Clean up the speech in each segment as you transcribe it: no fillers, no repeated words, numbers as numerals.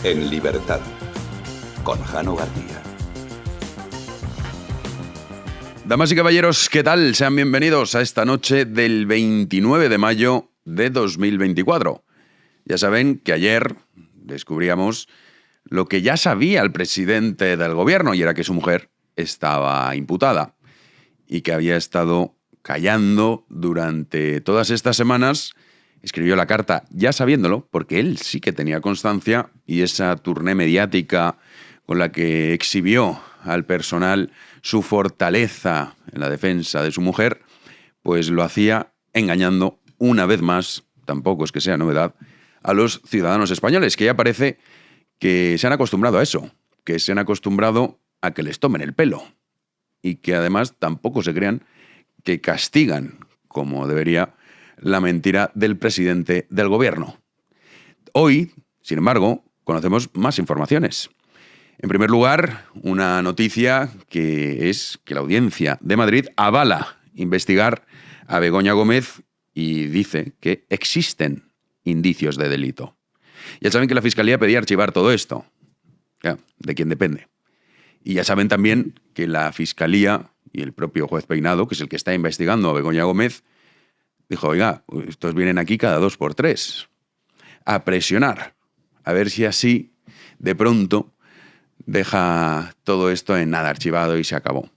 En libertad, con Jano García. Damas y caballeros, ¿qué tal? Sean bienvenidos a esta noche del 29 de mayo de 2024. Ya saben que ayer descubríamos lo que ya sabía el presidente del gobierno, y era que su mujer estaba imputada y que había estado callando durante todas estas semanas. Escribió la carta ya sabiéndolo, porque él sí que tenía constancia, y esa tournée mediática con la que exhibió al personal su fortaleza en la defensa de su mujer, pues lo hacía engañando una vez más, tampoco es que sea novedad, a los ciudadanos españoles, que ya parece que se han acostumbrado a eso, que se han acostumbrado a que les tomen el pelo y que además tampoco se crean que castigan como debería la mentira del presidente del gobierno. Hoy, sin embargo, conocemos más informaciones. En primer lugar, una noticia que es que la Audiencia de Madrid avala investigar a Begoña Gómez y dice que existen indicios de delito. Ya saben que la Fiscalía pedía archivar todo esto. Claro, ¿de quién depende? Y ya saben también que la Fiscalía y el propio juez Peinado, que es el que está investigando a Begoña Gómez, dijo, oiga, estos vienen aquí cada 2 por 3 a presionar, a ver si así, de pronto, deja todo esto en nada, archivado, y se acabó.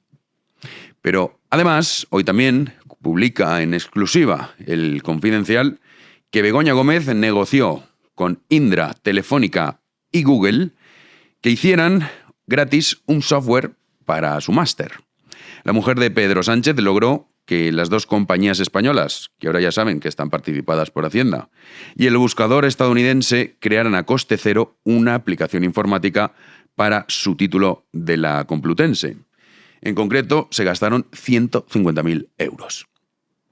Pero, además, hoy también publica en exclusiva El Confidencial que Begoña Gómez negoció con Indra, Telefónica y Google que hicieran gratis un software para su máster. La mujer de Pedro Sánchez logró que las 2 compañías españolas, que ahora ya saben que están participadas por Hacienda, y el buscador estadounidense crearan a coste cero una aplicación informática para su título de la Complutense. En concreto, se gastaron 150.000 euros.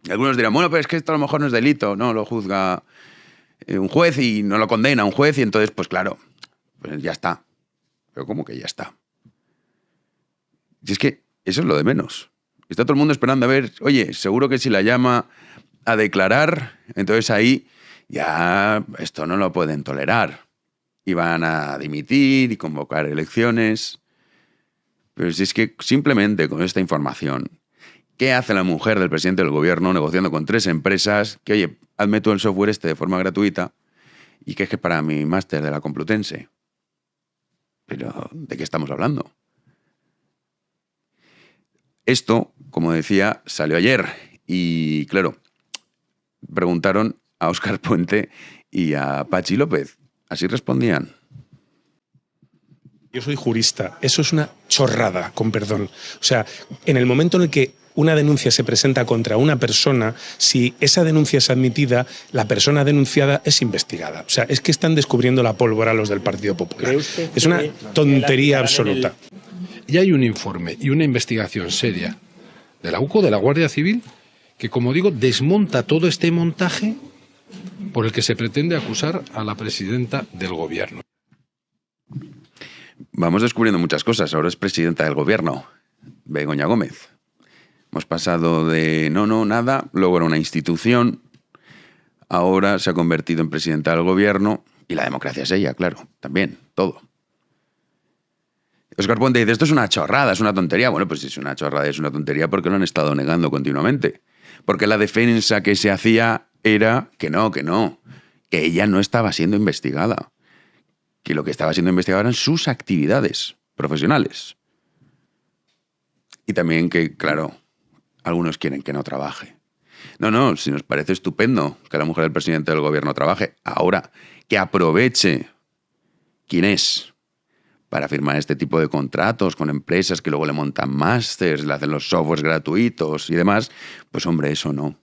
Y algunos dirán, bueno, pero es que esto a lo mejor no es delito, no lo juzga un juez y no lo condena un juez, y entonces, pues claro, pues ya está. Pero ¿cómo que ya está? Y es que eso es lo de menos. Está todo el mundo esperando a ver, oye, seguro que si la llama a declarar, entonces ahí ya esto no lo pueden tolerar. Y van a dimitir y convocar elecciones. Pero si es que simplemente con esta información, ¿qué hace la mujer del presidente del gobierno negociando con 3 empresas que, oye, hazme tú el software este de forma gratuita y que es que para mi máster de la Complutense? Pero, ¿de qué estamos hablando? Esto, como decía, salió ayer y, claro, preguntaron a Óscar Puente y a Patxi López. Así respondían. Yo soy jurista. Eso es una chorrada, con perdón. O sea, en el momento en el que una denuncia se presenta contra una persona, si esa denuncia es admitida, la persona denunciada es investigada. O sea, es que están descubriendo la pólvora los del Partido Popular. Es una tontería absoluta. Y hay un informe y una investigación seria de la UCO, de la Guardia Civil, que, como digo, desmonta todo este montaje por el que se pretende acusar a la presidenta del gobierno. Vamos descubriendo muchas cosas. Ahora es presidenta del gobierno, Begoña Gómez. Hemos pasado de no, nada, luego era una institución, ahora se ha convertido en presidenta del gobierno, y la democracia es ella, claro, también, todo. Óscar Puente dice, esto es una chorrada, es una tontería. Bueno, pues si es una chorrada, es una tontería porque lo han estado negando continuamente. Porque la defensa que se hacía era que no, que ella no estaba siendo investigada. Que lo que estaba siendo investigado eran sus actividades profesionales. Y también que, claro, algunos quieren que no trabaje. No, si nos parece estupendo que la mujer del presidente del gobierno trabaje, ahora que aproveche quién es para firmar este tipo de contratos con empresas que luego le montan másters, le hacen los softwares gratuitos y demás, pues hombre, eso no.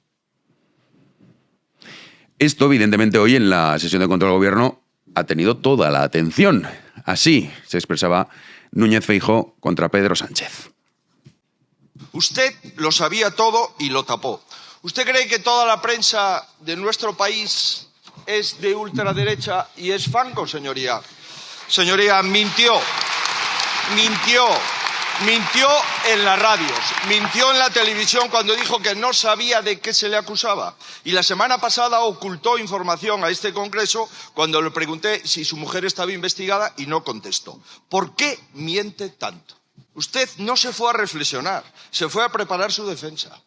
Esto, evidentemente, hoy en la sesión de control del gobierno ha tenido toda la atención. Así se expresaba Núñez Feijóo contra Pedro Sánchez. Usted lo sabía todo y lo tapó. ¿Usted cree que toda la prensa de nuestro país es de ultraderecha y es fango, señoría? Señoría, mintió. mintió en las radios, mintió en la televisión cuando dijo que no sabía de qué se le acusaba. Y la semana pasada ocultó información a este Congreso cuando le pregunté si su mujer estaba investigada y no contestó. ¿Por qué miente tanto? Usted no se fue a reflexionar, se fue a preparar su defensa.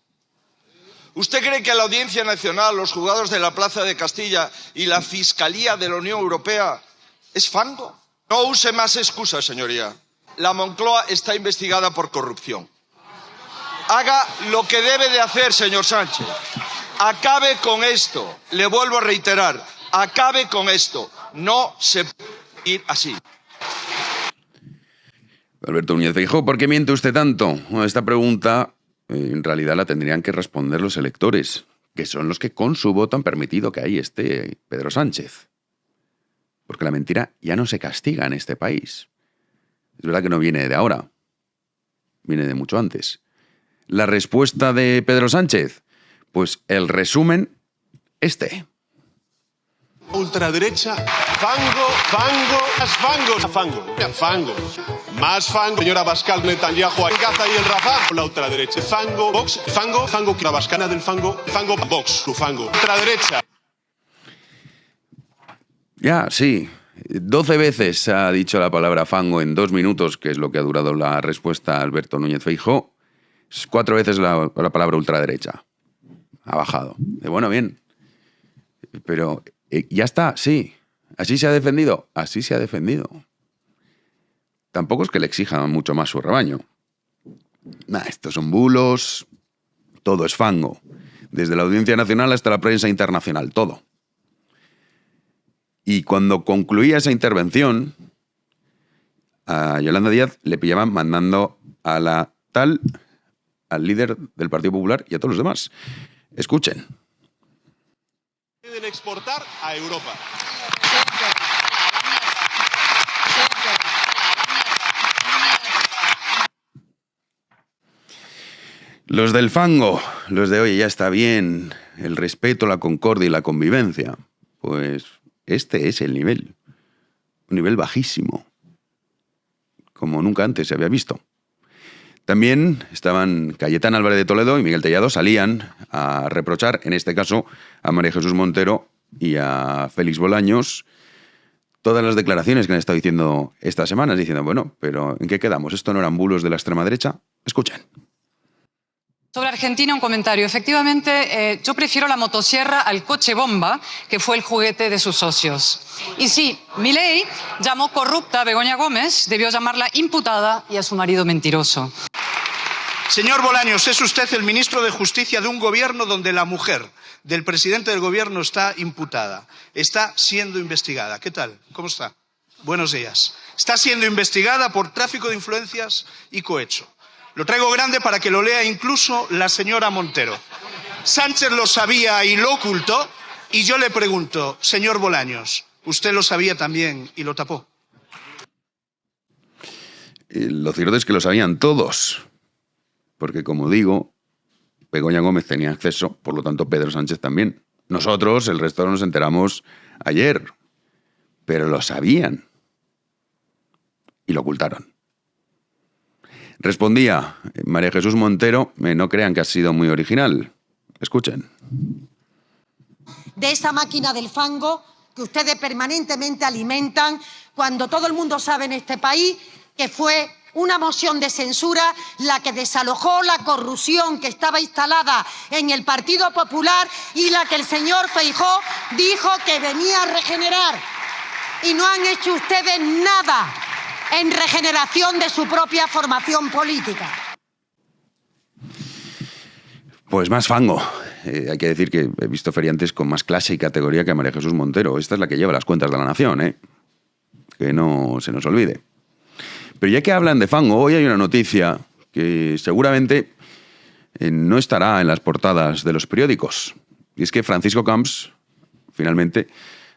¿Usted cree que la Audiencia Nacional, los juzgados de la Plaza de Castilla y la Fiscalía de la Unión Europea es fango? No use más excusas, señoría. La Moncloa está investigada por corrupción. Haga lo que debe de hacer, señor Sánchez. Acabe con esto. Le vuelvo a reiterar, acabe con esto. No se puede ir así. Alberto Núñez Feijóo, ¿por qué miente usted tanto? Bueno, esta pregunta en realidad la tendrían que responder los electores, que son los que con su voto han permitido que ahí esté Pedro Sánchez. Porque la mentira ya no se castiga en este país. Es verdad que no viene de ahora, viene de mucho antes. ¿La respuesta de Pedro Sánchez? Pues el resumen, este. Ultraderecha, fango, más fango, señora Abascal, Netanyahu, Gaza y el Rafah, la ultraderecha, fango, Vox, fango, la vascana del fango, Vox, su fango, ultraderecha. Ya, sí. 12 veces ha dicho la palabra fango en 2 minutos, que es lo que ha durado la respuesta a Alberto Núñez Feijóo. 4 veces la palabra ultraderecha. Ha bajado. Bueno, bien. Pero ya está, sí. ¿Así se ha defendido? Así se ha defendido. Tampoco es que le exija mucho más su rebaño. Estos son bulos. Todo es fango. Desde la Audiencia Nacional hasta la prensa internacional. Todo. Y cuando concluía esa intervención, a Yolanda Díaz le pillaban mandando a la tal, al líder del Partido Popular y a todos los demás. Escuchen. Pueden exportar a Europa. Los del fango, los de oye, ya está bien, el respeto, la concordia y la convivencia. Pues este es el nivel. Un nivel bajísimo. Como nunca antes se había visto. También estaban Cayetana Álvarez de Toledo y Miguel Tellado, salían a reprochar, en este caso, a María Jesús Montero y a Félix Bolaños, todas las declaraciones que han estado diciendo estas semanas, diciendo, bueno, pero ¿en qué quedamos? ¿Esto no eran bulos de la extrema derecha? Escuchen. Sobre Argentina, un comentario. Efectivamente, yo prefiero la motosierra al coche bomba, que fue el juguete de sus socios. Y sí, Milei llamó corrupta a Begoña Gómez, debió llamarla imputada y a su marido mentiroso. Señor Bolaños, es usted el ministro de Justicia de un gobierno donde la mujer del presidente del gobierno está imputada, está siendo investigada. ¿Qué tal? ¿Cómo está? Buenos días. Está siendo investigada por tráfico de influencias y cohecho. Lo traigo grande para que lo lea incluso la señora Montero. Sánchez lo sabía y lo ocultó, y yo le pregunto, señor Bolaños, ¿usted lo sabía también y lo tapó? Lo cierto es que lo sabían todos, porque como digo, Begoña Gómez tenía acceso, por lo tanto Pedro Sánchez también. Nosotros, el resto, nos enteramos ayer, pero lo sabían y lo ocultaron. Respondía María Jesús Montero, no crean que ha sido muy original. Escuchen. De esa máquina del fango que ustedes permanentemente alimentan cuando todo el mundo sabe en este país que fue una moción de censura la que desalojó la corrupción que estaba instalada en el Partido Popular y la que el señor Feijóo dijo que venía a regenerar. Y no han hecho ustedes nada en regeneración de su propia formación política. Pues más fango. Hay que decir que he visto feriantes con más clase y categoría que María Jesús Montero. Esta es la que lleva las cuentas de la nación, que no se nos olvide. Pero ya que hablan de fango, hoy hay una noticia que seguramente no estará en las portadas de los periódicos. Y es que Francisco Camps, finalmente,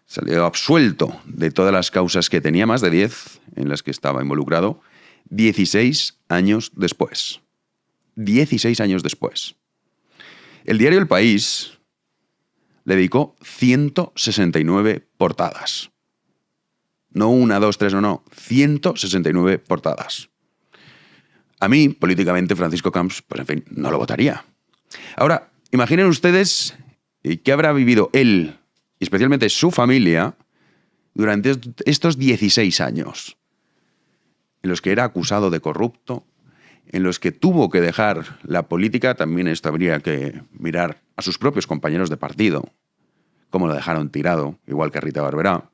salió absuelto de todas las causas que tenía, más de 10 en las que estaba involucrado, 16 años después. 16 años después. El diario El País le dedicó 169 portadas. No 1, 2, 3, no. 169 portadas. A mí, políticamente, Francisco Camps, pues en fin, no lo votaría. Ahora, imaginen ustedes qué habrá vivido él, y especialmente su familia, durante estos 16 años, en los que era acusado de corrupto, en los que tuvo que dejar la política. También esto habría que mirar a sus propios compañeros de partido, cómo lo dejaron tirado, igual que a Rita Barberá.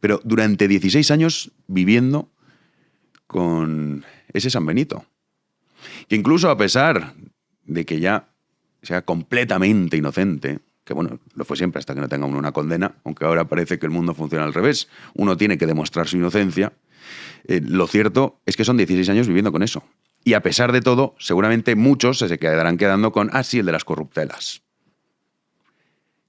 Pero durante 16 años viviendo con ese San Benito, que incluso a pesar de que ya sea completamente inocente, que bueno, lo fue siempre hasta que no tenga uno una condena, aunque ahora parece que el mundo funciona al revés, uno tiene que demostrar su inocencia, lo cierto es que son 16 años viviendo con eso. Y a pesar de todo, seguramente muchos se quedarán quedando con, sí, el de las corruptelas.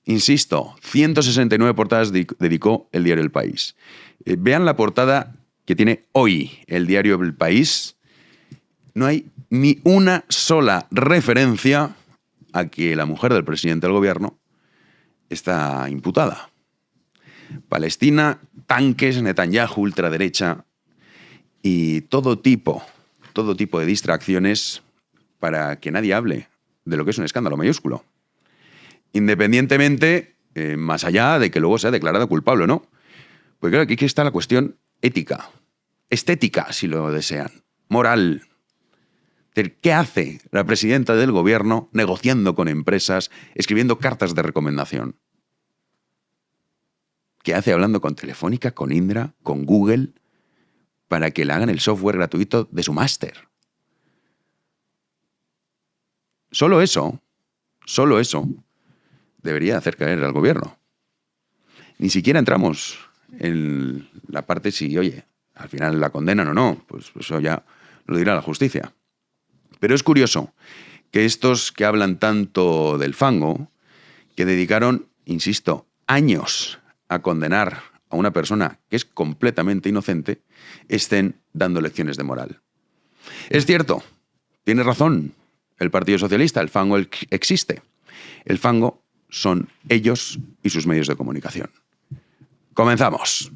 Insisto, 169 portadas dedicó el diario El País. Vean la portada que tiene hoy el diario El País. No hay ni una sola referencia a que la mujer del presidente del gobierno está imputada. Palestina, tanques, Netanyahu, ultraderecha y todo tipo de distracciones para que nadie hable de lo que es un escándalo mayúsculo. Independientemente, más allá de que luego sea declarado culpable o no. Porque claro, aquí está la cuestión ética, estética, si lo desean, moral. ¿Qué hace la presidenta del gobierno negociando con empresas, escribiendo cartas de recomendación? ¿Qué hace hablando con Telefónica, con Indra, con Google, para que le hagan el software gratuito de su máster? Solo eso debería hacer caer al gobierno. Ni siquiera entramos en la parte si, oye, al final la condenan o no, pues eso ya lo dirá la justicia. Pero es curioso que estos que hablan tanto del fango, que dedicaron, insisto, años a condenar a una persona que es completamente inocente, estén dando lecciones de moral. Es cierto, tiene razón el Partido Socialista, el fango existe. El fango son ellos y sus medios de comunicación. Comenzamos.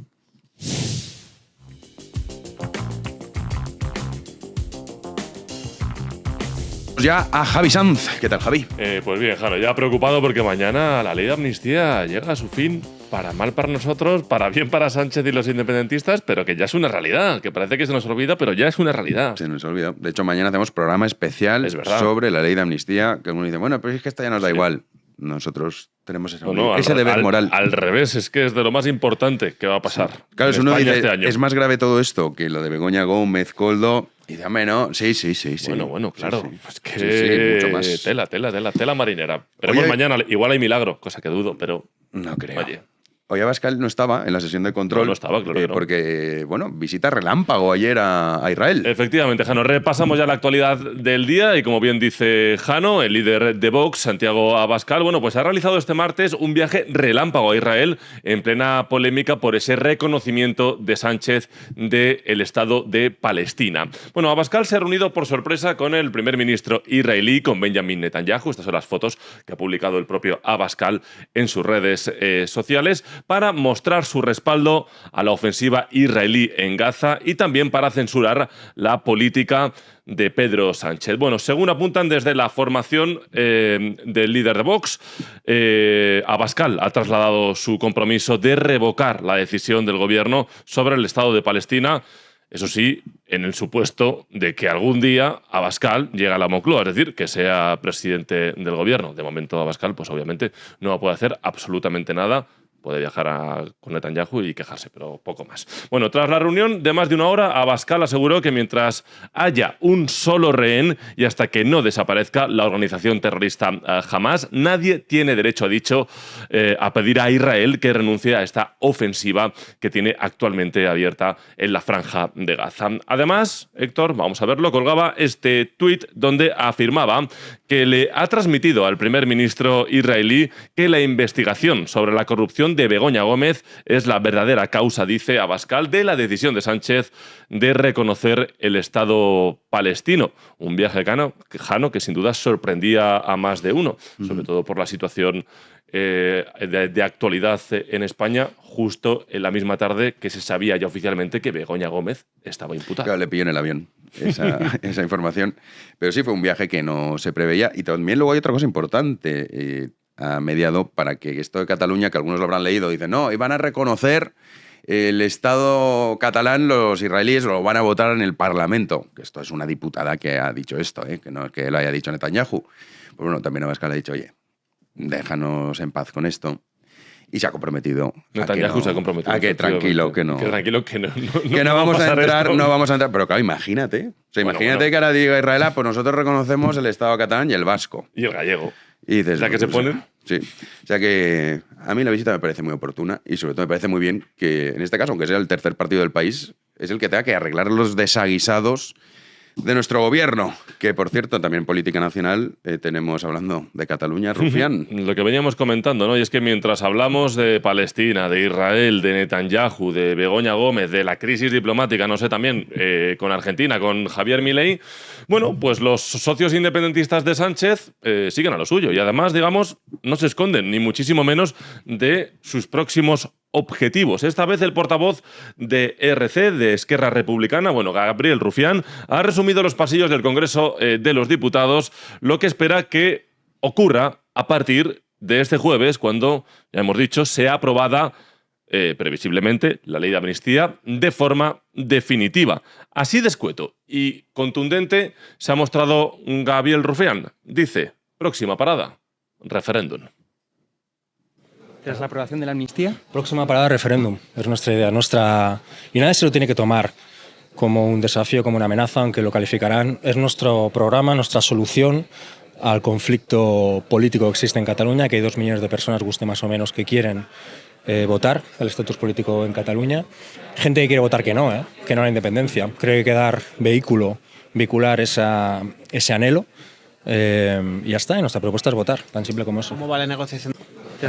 Ya a Javi Sanz. ¿Qué tal, Javi? Pues bien, Jano, ya preocupado porque mañana la ley de amnistía llega a su fin. Para mal para nosotros, para bien para Sánchez y los independentistas, pero que ya es una realidad, que parece que se nos olvida, pero ya es una realidad. Se nos olvida. De hecho, mañana hacemos programa especial sobre la ley de amnistía, que uno dice, bueno, pero es que esta ya nos da igual. Nosotros tenemos ese deber moral. Al revés, es que es de lo más importante que va a pasar. Sí. Claro, si uno dice, es más grave todo esto que lo de Begoña Gómez, Koldo, y dice, no, sí. Bueno, claro. Sí. Es que mucho más. Tela marinera. Veremos mañana, igual hay milagro, cosa que dudo, pero no creo. Oye. Hoy Abascal no estaba en la sesión de control. No estaba, claro que no. Porque, visita relámpago ayer a Israel. Efectivamente, Jano. Repasamos ya la actualidad del día y, como bien dice Jano, el líder de Vox, Santiago Abascal, pues ha realizado este martes un viaje relámpago a Israel en plena polémica por ese reconocimiento de Sánchez del Estado de Palestina. Abascal se ha reunido por sorpresa con el primer ministro israelí, con Benjamin Netanyahu. Estas son las fotos que ha publicado el propio Abascal en sus redes sociales, para mostrar su respaldo a la ofensiva israelí en Gaza y también para censurar la política de Pedro Sánchez. Según apuntan desde la formación del líder de Vox, Abascal ha trasladado su compromiso de revocar la decisión del gobierno sobre el Estado de Palestina. Eso sí, en el supuesto de que algún día Abascal llegue a la Moncloa, es decir, que sea presidente del gobierno. De momento Abascal, obviamente, no va a poder hacer absolutamente nada. Puede viajar con Netanyahu y quejarse, pero poco más. Tras la reunión de más de una hora, Abascal aseguró que mientras haya un solo rehén y hasta que no desaparezca la organización terrorista Hamas, nadie tiene derecho, ha dicho, a pedir a Israel que renuncie a esta ofensiva que tiene actualmente abierta en la franja de Gaza. Además, Héctor, vamos a verlo, colgaba este tuit donde afirmaba que le ha transmitido al primer ministro israelí que la investigación sobre la corrupción detención de Begoña Gómez es la verdadera causa, dice Abascal, de la decisión de Sánchez de reconocer el Estado palestino. Un viaje Jano que sin duda sorprendía a más de uno, sobre todo por la situación de actualidad en España, justo en la misma tarde que se sabía ya oficialmente que Begoña Gómez estaba imputada. Claro, le pilló en el avión esa información. Pero sí fue un viaje que no se preveía. Y también luego hay otra cosa importante. Ha mediado para que esto de Cataluña, que algunos lo habrán leído, dicen, no, iban a reconocer el Estado catalán, los israelíes lo van a votar en el Parlamento. Que esto es una diputada que ha dicho esto, que no es que lo haya dicho Netanyahu. Pues bueno, también Abascal ha dicho, oye, déjanos en paz con esto. Y se ha comprometido. Netanyahu se ha comprometido. A que tranquilo, que no. Que tranquilo, que no vamos a entrar, no vamos a entrar. Pero claro, imagínate. O sea, imagínate que ahora diga Israel, pues nosotros reconocemos el Estado catalán y el vasco. Y el gallego. Y dices, ¿ya que se ponen? Sí. O sea que a mí la visita me parece muy oportuna y sobre todo me parece muy bien que en este caso, aunque sea el tercer partido del país, es el que tenga que arreglar los desaguisados de nuestro gobierno, que por cierto, también en política nacional tenemos, hablando de Cataluña, Rufián. Lo que veníamos comentando, ¿no? Y es que mientras hablamos de Palestina, de Israel, de Netanyahu, de Begoña Gómez, de la crisis diplomática, no sé, también con Argentina, con Javier Milei, bueno, pues los socios independentistas de Sánchez siguen a lo suyo y además, digamos, no se esconden, ni muchísimo menos, de sus próximos objetivos. Esta vez el portavoz de ERC, de Esquerra Republicana, bueno, Gabriel Rufián, ha resumido los pasillos del Congreso de los Diputados, lo que espera que ocurra a partir de este jueves, cuando, ya hemos dicho, sea aprobada previsiblemente la ley de amnistía de forma definitiva. Así de escueto y contundente se ha mostrado Gabriel Rufián. Dice, próxima parada, referéndum. Tras la aprobación de la amnistía, próxima parada, referéndum. Es nuestra idea. Y nadie se lo tiene que tomar como un desafío, como una amenaza, aunque lo calificarán. Es nuestro programa, nuestra solución al conflicto político que existe en Cataluña, que hay 2 millones de personas, guste más o menos, que quieren votar el estatus político en Cataluña. Gente que quiere votar que no a la independencia. Creo que hay que dar vehicular ese anhelo. Y ya está, y nuestra propuesta es votar, tan simple como eso. ¿Cómo va la negociación?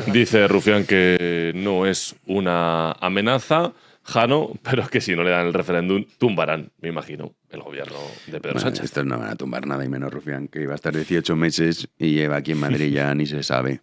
Dice Rufián que no es una amenaza, Jano, pero que si no le dan el referéndum, tumbarán, me imagino, el gobierno de Pedro Sánchez. Estos no van a tumbar nada y menos Rufián, que iba a estar 18 meses y lleva aquí en Madrid ya ni se sabe.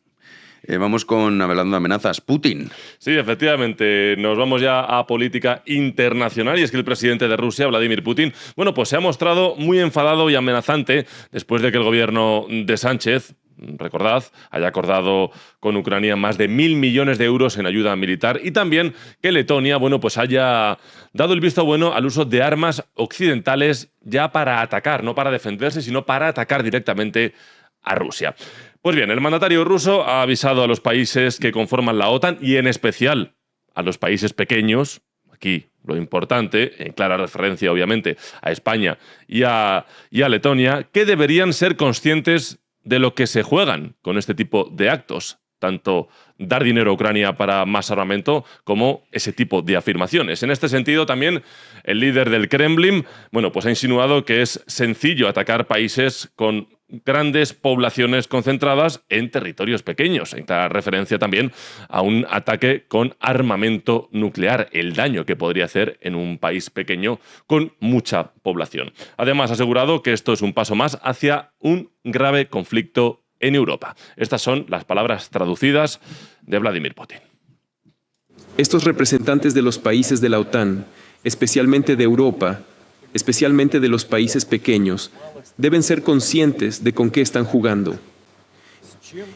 Vamos hablando de amenazas. Putin. Sí, efectivamente. Nos vamos ya a política internacional y es que el presidente de Rusia, Vladimir Putin, bueno, pues se ha mostrado muy enfadado y amenazante después de que el gobierno de Sánchez, recordad, haya acordado con Ucrania más de 1.000 millones de euros en ayuda militar y también que Letonia, bueno, pues haya dado el visto bueno al uso de armas occidentales ya para atacar, no para defenderse, sino para atacar directamente a Rusia. Pues bien, el mandatario ruso ha avisado a los países que conforman la OTAN y en especial a los países pequeños, aquí lo importante, en clara referencia obviamente a España y a Letonia, que deberían ser conscientes de lo que se juegan con este tipo de actos, tanto dar dinero a Ucrania para más armamento como ese tipo de afirmaciones. En este sentido también el líder del Kremlin, bueno, pues ha insinuado que es sencillo atacar países con grandes poblaciones concentradas en territorios pequeños, en clara referencia también a un ataque con armamento nuclear, el daño que podría hacer en un país pequeño con mucha población. Además, ha asegurado que esto es un paso más hacia un grave conflicto en Europa. Estas son las palabras traducidas de Vladimir Putin. Estos representantes de los países de la OTAN, especialmente de Europa, especialmente de los países pequeños, deben ser conscientes de con qué están jugando.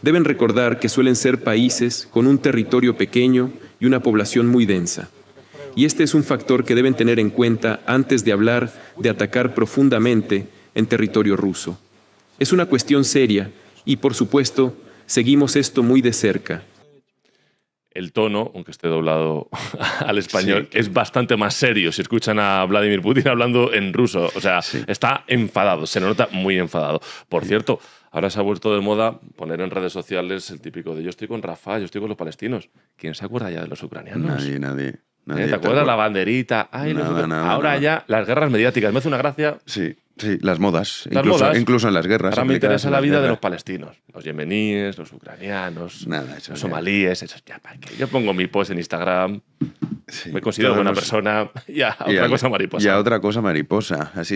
Deben recordar que suelen ser países con un territorio pequeño y una población muy densa. Y este es un factor que deben tener en cuenta antes de hablar de atacar profundamente en territorio ruso. Es una cuestión seria y, por supuesto, seguimos esto muy de cerca. El tono, aunque esté doblado al español, sí, es bastante más serio si escuchan a Vladimir Putin hablando en ruso. O sea, sí, está enfadado, se le nota muy enfadado. Por cierto, ahora se ha vuelto de moda poner en redes sociales el típico de yo estoy con Rafa, yo estoy con los palestinos. ¿Quién se acuerda ya de los ucranianos? Nadie. ¿Te acuerdas la banderita? Ay, nada, ahora ya las guerras mediáticas. Me hace una gracia. Sí. Sí, las modas. Las incluso, modas. incluso en las guerras. Ahora me aplicadas interesa en la las vida de guerras. los palestinos, los yemeníes, los ucranianos, Nada, eso los ya. somalíes, esos ya para qué. Yo pongo mi post en Instagram, Sí, me considero todos buena los- persona y a y otra a- cosa mariposa. Y a otra cosa mariposa. Así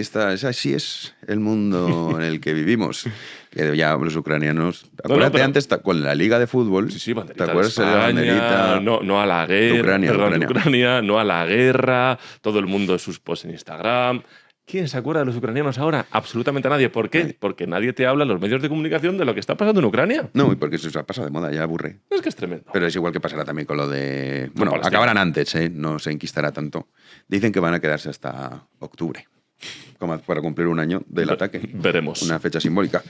es el mundo en el que vivimos. Que ya los ucranianos. Acuérdate pero- antes con la liga de fútbol. Sí, sí, banderita ¿Te acuerdas de de la España, banderita? no a la guerra, De Ucrania, perdón, de Ucrania. Ucrania, no a la guerra, todo el mundo sus posts en Instagram. ¿Quién se acuerda de los ucranianos ahora? Absolutamente nadie. ¿Por qué? Porque nadie te habla en los medios de comunicación de lo que está pasando en Ucrania. No, y porque eso se ha pasado de moda, ya aburre. Es que es tremendo. Pero es igual que pasará también con lo de. Bueno, Palestina. acabarán antes, ¿eh? No se enquistará tanto. Dicen que van a quedarse hasta octubre, como para cumplir un año del ataque. Veremos. Una fecha simbólica.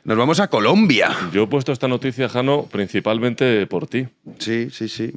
Nos vamos a Colombia. Yo he puesto esta noticia, Jano, principalmente por ti. Sí, sí, sí.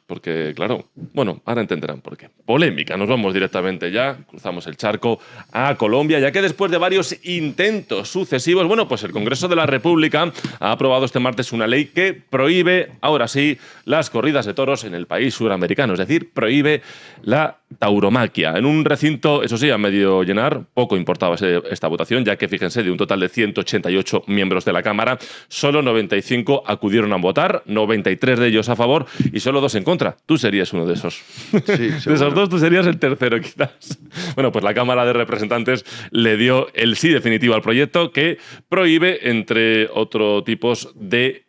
Porque, claro, bueno, ahora entenderán por qué. Polémica, nos vamos directamente ya, cruzamos el charco a Colombia, ya que después de varios intentos sucesivos, bueno, pues el Congreso de la República ha aprobado este martes una ley que prohíbe, ahora sí, las corridas de toros en el país suramericano, es decir, prohíbe la tauromaquia. En un recinto, eso sí, a medio llenar, poco importaba esta votación, ya que, fíjense, de un total de 188 miembros de la Cámara, solo 95 acudieron a votar, 93 de ellos a favor y solo 2 en contra. Tú serías uno de esos. Sí, De seguro. esos 2, tú serías el tercero, quizás. Bueno, pues la Cámara de Representantes le dio el sí definitivo al proyecto que prohíbe, entre otros tipos de,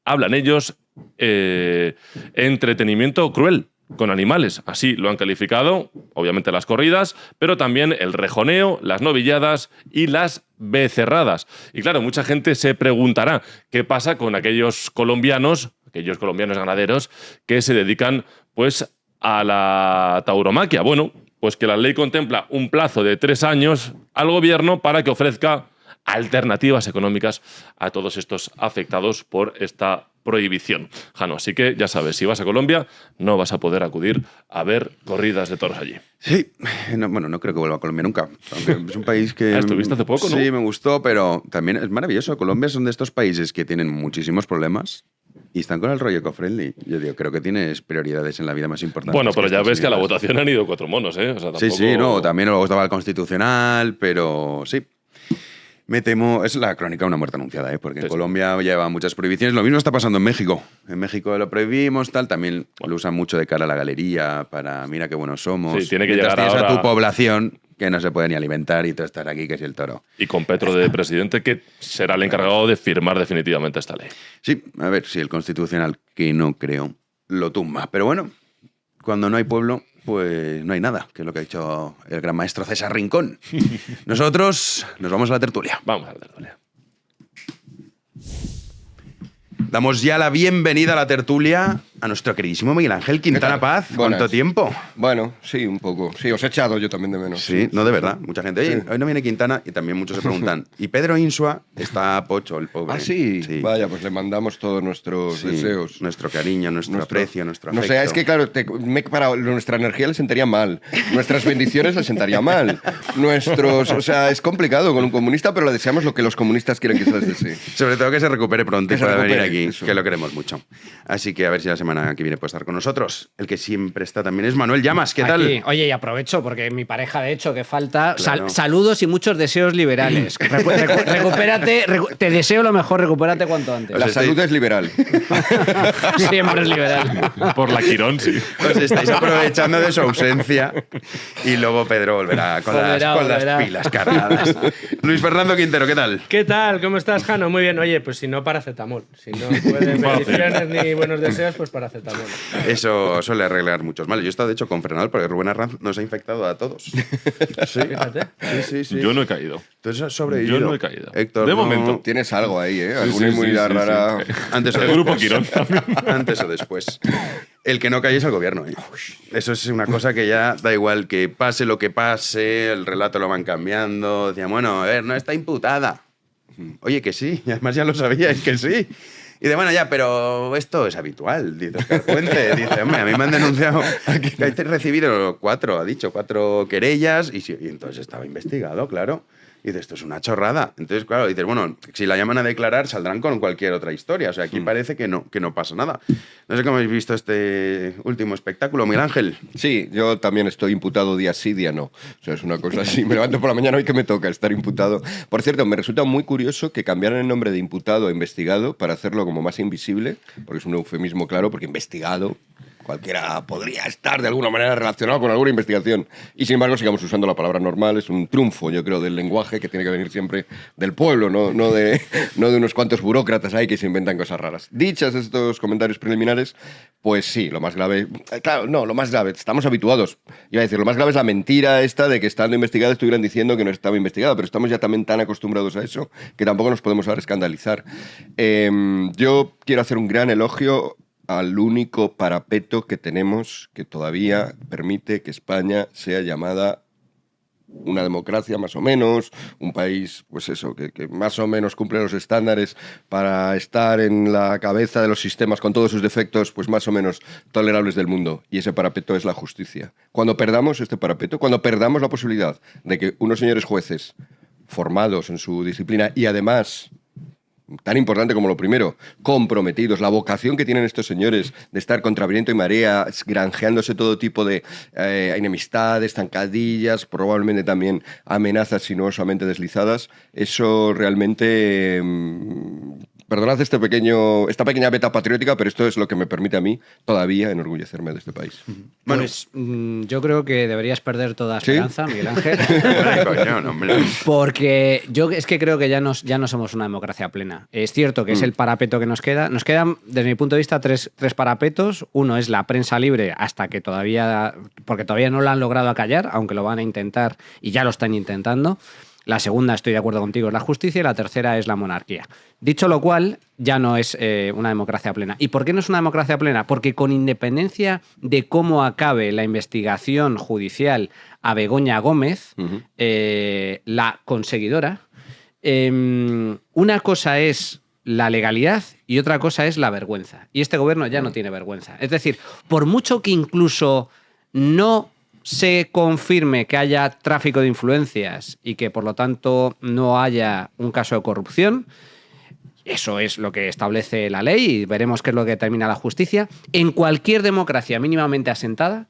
hablan ellos, entretenimiento cruel con animales. Así lo han calificado, obviamente las corridas, pero también el rejoneo, las novilladas y las becerradas. Y claro, mucha gente se preguntará qué pasa con aquellos colombianos ganaderos que se dedican pues a la tauromaquia. Bueno, pues que la ley contempla un plazo de 3 años al gobierno para que ofrezca alternativas económicas a todos estos afectados por esta prohibición. Jano, así que ya sabes, si vas a Colombia no vas a poder acudir a ver corridas de toros allí. Sí, bueno, no creo que vuelva a Colombia nunca. Aunque es un país que. Estuviste hace poco, ¿no? Sí, me gustó, pero también es maravilloso. Colombia son de estos países que tienen muchísimos problemas y están con el rollo eco-friendly. Yo digo, creo que tienes prioridades en la vida más importantes. Bueno, pero ya estas ves que a la vidas. votación han ido 4 monos, ¿eh? O sea, Sí, tampoco... sí, no, también luego estaba el Constitucional, pero sí. Me temo, es la crónica de una muerte anunciada, ¿eh? Porque en Colombia lleva muchas prohibiciones. Lo mismo está pasando en México. En México lo prohibimos, tal. También lo usan mucho de cara a la galería para, mira qué buenos somos. Sí, tiene que Mientras llegar tienes ahora- a tu población que no se puede ni alimentar y tú estás aquí, que es el toro. Y con Petro de presidente, que será el encargado de firmar definitivamente esta ley. Sí, a ver si el Constitucional, que no creo, lo tumba. Pero bueno, cuando no hay pueblo, pues no hay nada, que es lo que ha dicho el gran maestro César Rincón. Nosotros nos vamos a la tertulia. Vamos a la tertulia. Damos ya la bienvenida a la tertulia a nuestro queridísimo Miguel Ángel Quintana Paz. Buenas. ¿Cuánto tiempo? Bueno, sí, un poco. Sí, os he echado yo también de menos. Sí, no, de verdad. Mucha gente, oye, Sí. hoy no viene Quintana, y también muchos se preguntan, ¿y Pedro Insua? Está pocho, el pobre. Ah, sí. Vaya, pues le mandamos todos nuestros Sí, deseos. nuestro cariño, nuestro aprecio, nuestro No afecto. sé, es que claro, me he parado, nuestra energía le sentaría mal, nuestras bendiciones le sentaría mal, o sea, es complicado con un comunista, pero le deseamos lo que los comunistas quieren que se les desee. Sobre todo que se recupere pronto y Que se pueda venir recupere, aquí, eso. que lo queremos mucho. Así que a ver si la semana que viene puede estar con nosotros. El que siempre está también es Manuel Llamas. ¿Qué tal? Aquí. Oye, y aprovecho, porque mi pareja, de hecho, que falta. Claro. Saludos y muchos deseos liberales. Recupérate, te deseo lo mejor, recupérate cuanto antes. La salud es liberal. Siempre es liberal. Por la Quirón, sí. Os estáis aprovechando de su ausencia y luego Pedro volverá con, Volverá. las pilas cargadas. Luis Fernando Quintero, ¿qué tal? ¿Qué tal? ¿Cómo estás, Jano? Muy bien. Oye, pues si no, paracetamol. Si no puedes bendiciones ni buenos deseos, pues paracetamol. Eso suele arreglar muchos males. Yo he estado, de hecho, con Frenal porque Rubén Arranz nos ha infectado a todos. Sí, Fíjate. sí. Yo no he caído. Entonces has sobrevivido. Yo no he caído. Héctor, De no. momento. Tienes algo ahí, ¿eh? Sí, Alguna sí, inmunidad sí, sí, rara. sí. Antes o El después. grupo Quirón. Antes o después. El que no calle es el gobierno. ¿Eh? Eso es una cosa que ya da igual que pase lo que pase, el relato lo van cambiando. Decían, bueno, a ver, no está imputada. Oye, que sí, y además ya lo sabíais que sí. Y de bueno, ya, pero esto es habitual, dice Oscar Puente. Dice, hombre, a mí me han denunciado que he recibido 4 querellas y entonces estaba investigado, claro. Y dices, esto es una chorrada. Entonces, claro, dices, bueno, si la llaman a declarar, saldrán con cualquier otra historia. O sea, aquí parece que no pasa nada. No sé cómo habéis visto este último espectáculo, Miguel Ángel. Sí, yo también estoy imputado día sí, día no. O sea, es una cosa así. Me levanto por la mañana y que me toca estar imputado. Por cierto, me resulta muy curioso que cambiaran el nombre de imputado a investigado para hacerlo como más invisible, porque es un eufemismo claro, porque investigado... Cualquiera podría estar de alguna manera relacionado con alguna investigación. Y sin embargo, sigamos usando la palabra normal. Es un triunfo, yo creo, del lenguaje que tiene que venir siempre del pueblo, no de unos cuantos burócratas ahí que se inventan cosas raras. Dichas estos comentarios preliminares, pues sí, lo más grave... Claro, no, lo más grave, estamos habituados. Iba a decir, lo más grave es la mentira esta de que estando investigada estuvieran diciendo que no estaba investigada, pero estamos ya también tan acostumbrados a eso que tampoco nos podemos ahora escandalizar. Yo quiero hacer un gran elogio al único parapeto que tenemos que todavía permite que España sea llamada una democracia más o menos, un país, pues eso, que más o menos cumple los estándares para estar en la cabeza de los sistemas con todos sus defectos, pues más o menos tolerables del mundo. Y ese parapeto es la justicia. Cuando perdamos este parapeto, cuando perdamos la posibilidad de que unos señores jueces formados en su disciplina y además... tan importante como lo primero, comprometidos, la vocación que tienen estos señores de estar contra viento y marea, granjeándose todo tipo de enemistades, zancadillas, probablemente también amenazas sinuosamente deslizadas, eso realmente... Perdonad esta pequeña beta patriótica, pero esto es lo que me permite a mí todavía enorgullecerme de este país. Bueno, pues yo creo que deberías perder toda esperanza, ¿sí? Miguel Ángel. Porque yo es que creo que ya no somos una democracia plena. Es cierto que es el parapeto que nos queda. Nos quedan, desde mi punto de vista, tres parapetos. Uno es la prensa libre, porque todavía no lo han logrado acallar, aunque lo van a intentar y ya lo están intentando. La segunda, estoy de acuerdo contigo, es la justicia y la tercera es la monarquía. Dicho lo cual, ya no es una democracia plena. ¿Y por qué no es una democracia plena? Porque con independencia de cómo acabe la investigación judicial a Begoña Gómez, la conseguidora, una cosa es la legalidad y otra cosa es la vergüenza. Y este gobierno ya no tiene vergüenza. Es decir, por mucho que incluso no se confirme que haya tráfico de influencias y que por lo tanto no haya un caso de corrupción, eso es lo que establece la ley y veremos qué es lo que determina la justicia. En cualquier democracia mínimamente asentada,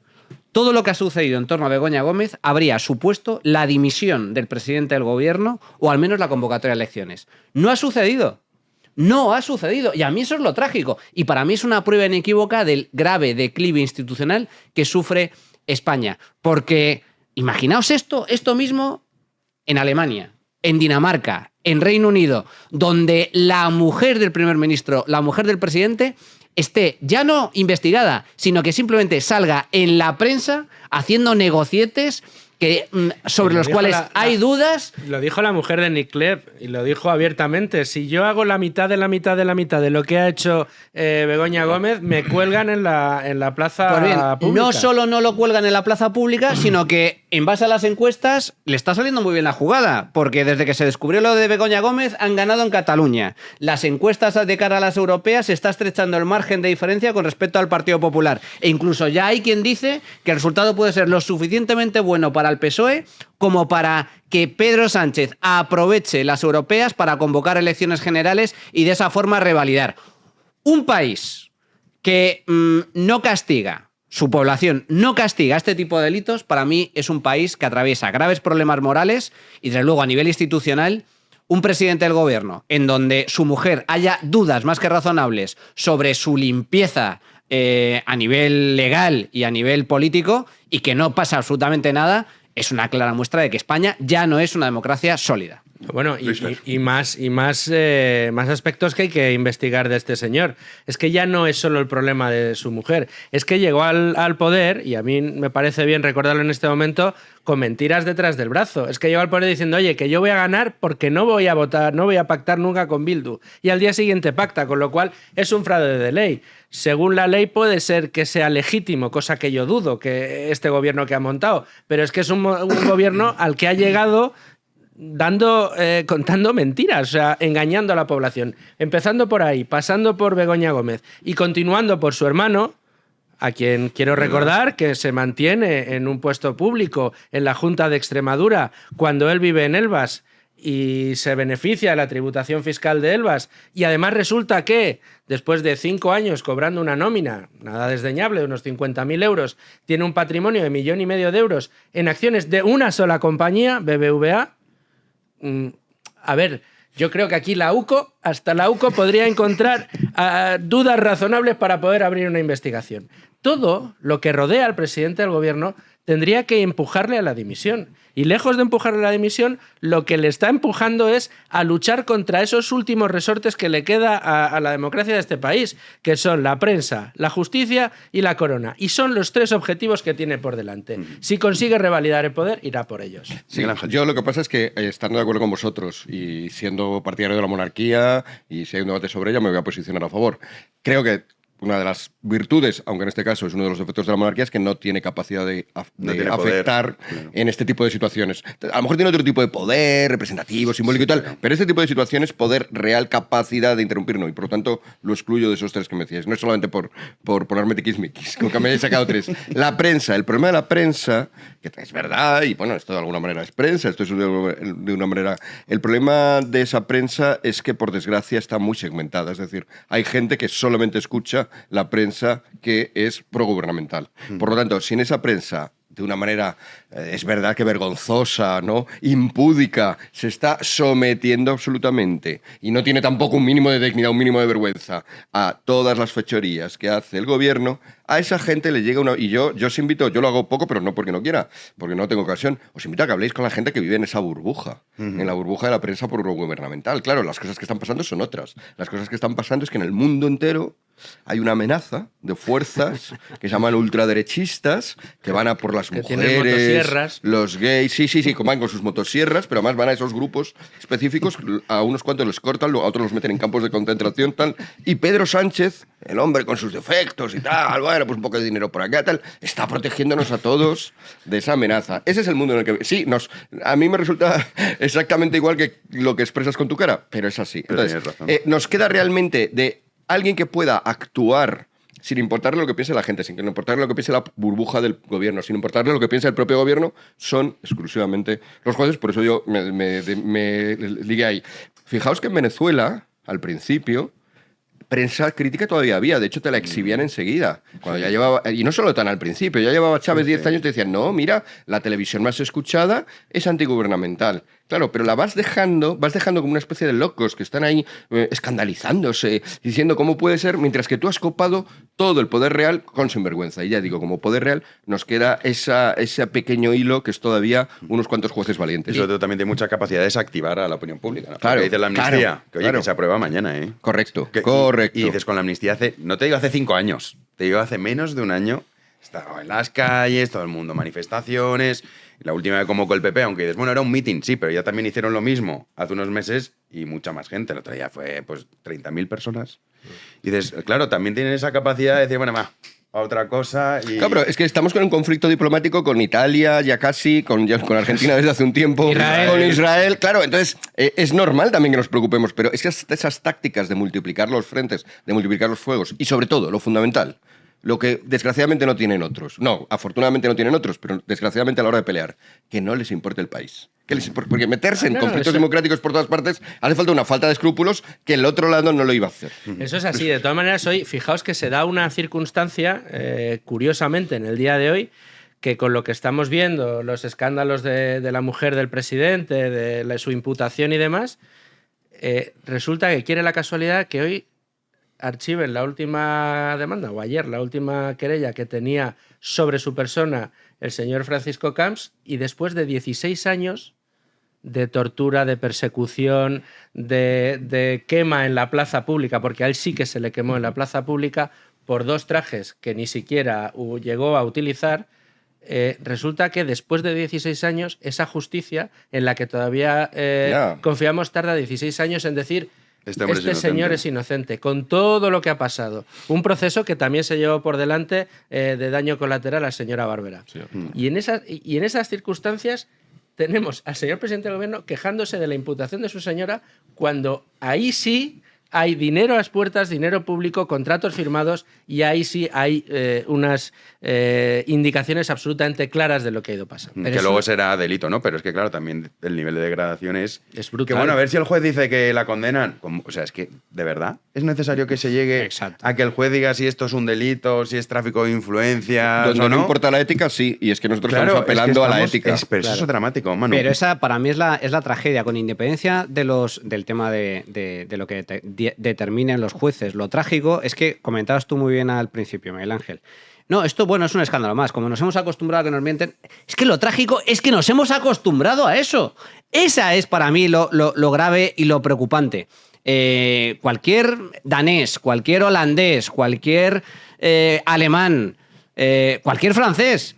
todo lo que ha sucedido en torno a Begoña Gómez habría supuesto la dimisión del presidente del gobierno o al menos la convocatoria de elecciones. No ha sucedido. No ha sucedido. Y a mí eso es lo trágico. Y para mí es una prueba inequívoca del grave declive institucional que sufre España. Porque imaginaos esto mismo en Alemania, en Dinamarca, en Reino Unido, donde la mujer del primer ministro, la mujer del presidente, esté ya no investigada, sino que simplemente salga en la prensa haciendo negocietes sobre los cuales hay dudas. Lo dijo la mujer de Nick Clegg y lo dijo abiertamente. Si yo hago la mitad de lo que ha hecho Begoña Gómez, me cuelgan en la plaza pues bien, pública. No solo no lo cuelgan en la plaza pública, sino que en base a las encuestas le está saliendo muy bien la jugada, porque desde que se descubrió lo de Begoña Gómez han ganado en Cataluña. Las encuestas de cara a las europeas se está estrechando el margen de diferencia con respecto al Partido Popular. E incluso ya hay quien dice que el resultado puede ser lo suficientemente bueno para el PSOE como para que Pedro Sánchez aproveche las europeas para convocar elecciones generales y de esa forma revalidar. Un país que no castiga, su población no castiga este tipo de delitos, para mí es un país que atraviesa graves problemas morales y desde luego a nivel institucional un presidente del gobierno en donde su mujer haya dudas más que razonables sobre su limpieza a nivel legal y a nivel político y que no pasa absolutamente nada, es una clara muestra de que España ya no es una democracia sólida. Bueno, y más aspectos que hay que investigar de este señor. Es que ya no es solo el problema de su mujer, es que llegó al poder, y a mí me parece bien recordarlo en este momento, con mentiras detrás del brazo. Es que llegó al poder diciendo, oye, que yo voy a ganar porque no voy a votar, no voy a pactar nunca con Bildu. Y al día siguiente pacta, con lo cual es un fraude de ley. Según la ley puede ser que sea legítimo, cosa que yo dudo, que este gobierno que ha montado, pero es que es un gobierno al que ha llegado contando mentiras, o sea, engañando a la población. Empezando por ahí, pasando por Begoña Gómez y continuando por su hermano, a quien quiero recordar que se mantiene en un puesto público en la Junta de Extremadura cuando él vive en Elvas y se beneficia de la tributación fiscal de Elbas, y además resulta que después de 5 años cobrando una nómina, nada desdeñable, de unos 50.000 euros, tiene un patrimonio de 1,5 millones de euros en acciones de una sola compañía, BBVA. A ver, yo creo que aquí hasta la UCO podría encontrar dudas razonables para poder abrir una investigación. Todo lo que rodea al presidente del gobierno tendría que empujarle a la dimisión. Y lejos de empujarle a la dimisión, lo que le está empujando es a luchar contra esos últimos resortes que le queda a la democracia de este país, que son la prensa, la justicia y la corona. Y son los 3 objetivos que tiene por delante. Si consigue revalidar el poder, irá por ellos. Sí, yo lo que pasa es que, estando de acuerdo con vosotros y siendo partidario de la monarquía, y si hay un debate sobre ella, me voy a posicionar a favor. Creo que una de las virtudes, aunque en este caso es uno de los defectos de la monarquía, es que no tiene capacidad de afectar en este tipo de situaciones. A lo mejor tiene otro tipo de poder, representativo, simbólico y tal, pero este tipo de situaciones, poder real, capacidad de interrumpir, no. Y por lo tanto, lo excluyo de esos 3 que me decíais. No es solamente por ponerme tiquismiquis, como que me hayáis sacado 3. La prensa, el problema de la prensa, que es verdad, y bueno, esto de alguna manera es prensa, esto es de una manera... El problema de esa prensa es que, por desgracia, está muy segmentada. Es decir, hay gente que solamente escucha la prensa que es progubernamental. Por lo tanto, si en esa prensa, de una manera, es verdad que vergonzosa, ¿no?, impúdica, se está sometiendo absolutamente, y no tiene tampoco un mínimo de dignidad, un mínimo de vergüenza, a todas las fechorías que hace el gobierno, a esa gente le llega una... Y yo os invito, yo lo hago poco, pero no porque no quiera, porque no tengo ocasión, os invito a que habléis con la gente que vive en esa burbuja, en la burbuja de la prensa progubernamental. Claro, las cosas que están pasando son otras. Las cosas que están pasando es que en el mundo entero hay una amenaza de fuerzas que se llaman ultraderechistas, que van a por las mujeres, los gays, sí, van con sus motosierras, pero además van a esos grupos específicos, a unos cuantos les cortan, a otros los meten en campos de concentración, tal. Y Pedro Sánchez, el hombre con sus defectos y tal, bueno, pues un poco de dinero por acá, tal, está protegiéndonos a todos de esa amenaza. Ese es el mundo en el que... Sí, a mí me resulta exactamente igual que lo que expresas con tu cara, pero es así. Entonces, nos queda realmente de alguien que pueda actuar sin importarle lo que piense la gente, sin importarle lo que piense la burbuja del gobierno, sin importarle lo que piense el propio gobierno, son exclusivamente los jueces. Por eso yo me ligué ahí. Fijaos que en Venezuela, al principio, prensa crítica todavía había. De hecho, te la exhibían enseguida. Cuando ya llevaba, y no solo tan al principio, ya llevaba Chávez 10 años y te decían, no, mira, la televisión más escuchada es antigubernamental. Claro, pero la vas dejando como una especie de locos que están ahí escandalizándose, diciendo cómo puede ser, mientras que tú has copado todo el poder real con sinvergüenza. Y ya digo, como poder real nos queda ese pequeño hilo que es todavía unos cuantos jueces valientes. Y sobre todo también tiene mucha capacidad de desactivar a la opinión pública, ¿no? Claro, dice la amnistía, que se aprueba mañana, ¿eh? Correcto. Y dices, con la amnistía no te digo hace 5 años, te digo hace menos de un año, estaba en las calles, todo el mundo, manifestaciones. La última vez convocó el PP, aunque dices, bueno, era un mitin, sí, pero ya también hicieron lo mismo hace unos meses y mucha más gente. El otro día fue, pues, 30.000 personas. Y dices, claro, también tienen esa capacidad de decir, bueno, va, a otra cosa. Y... Claro, pero es que estamos con un conflicto diplomático con Italia, ya casi, con Argentina desde hace un tiempo, con Israel. Claro, entonces es normal también que nos preocupemos, pero es que esas tácticas de multiplicar los frentes, de multiplicar los fuegos y sobre todo, lo fundamental, lo que desgraciadamente no tienen otros. No, afortunadamente no tienen otros, pero desgraciadamente a la hora de pelear, que no les importe el país. Porque meterse en conflictos democráticos por todas partes hace falta una falta de escrúpulos que el otro lado no lo iba a hacer. Eso es así. De todas maneras, hoy, fijaos que se da una circunstancia, curiosamente, en el día de hoy, que con lo que estamos viendo, los escándalos de la mujer del presidente, de su imputación y demás, resulta que quiere la casualidad que hoy archiven la última demanda, o ayer la última querella que tenía sobre su persona el señor Francisco Camps, y después de 16 años de tortura, de persecución, de quema en la plaza pública, porque a él sí que se le quemó en la plaza pública por 2 trajes que ni siquiera llegó a utilizar, resulta que después de 16 años, esa justicia en la que todavía confiamos tarda 16 años en decir este señor es inocente, con todo lo que ha pasado. Un proceso que también se llevó por delante de daño colateral a la señora Bárbara. Sí. Y en esas circunstancias tenemos al señor presidente del gobierno quejándose de la imputación de su señora, cuando ahí sí hay dinero a las puertas, dinero público, contratos firmados, y ahí sí hay unas indicaciones absolutamente claras de lo que ha ido pasando. Que luego será delito, ¿no? Pero es que, claro, también el nivel de degradación es brutal. Que bueno, a ver si el juez dice que la condenan. O sea, es que, ¿de verdad es necesario que se llegue a que el juez diga si esto es un delito, si es tráfico de influencias Donde o no no? importa la ética, sí. Y es que nosotros Claro, estamos apelando a la ética. Pero eso es dramático, Manu. Pero esa para mí es la tragedia, con independencia del tema de lo que determinen los jueces. Lo trágico es que comentabas tú muy bien al principio, Miguel Ángel. No, esto, bueno, es un escándalo más. Como nos hemos acostumbrado a que nos mienten, es que lo trágico es que nos hemos acostumbrado a eso. Esa es para mí lo grave y lo preocupante. Cualquier danés, cualquier holandés, cualquier alemán, cualquier francés,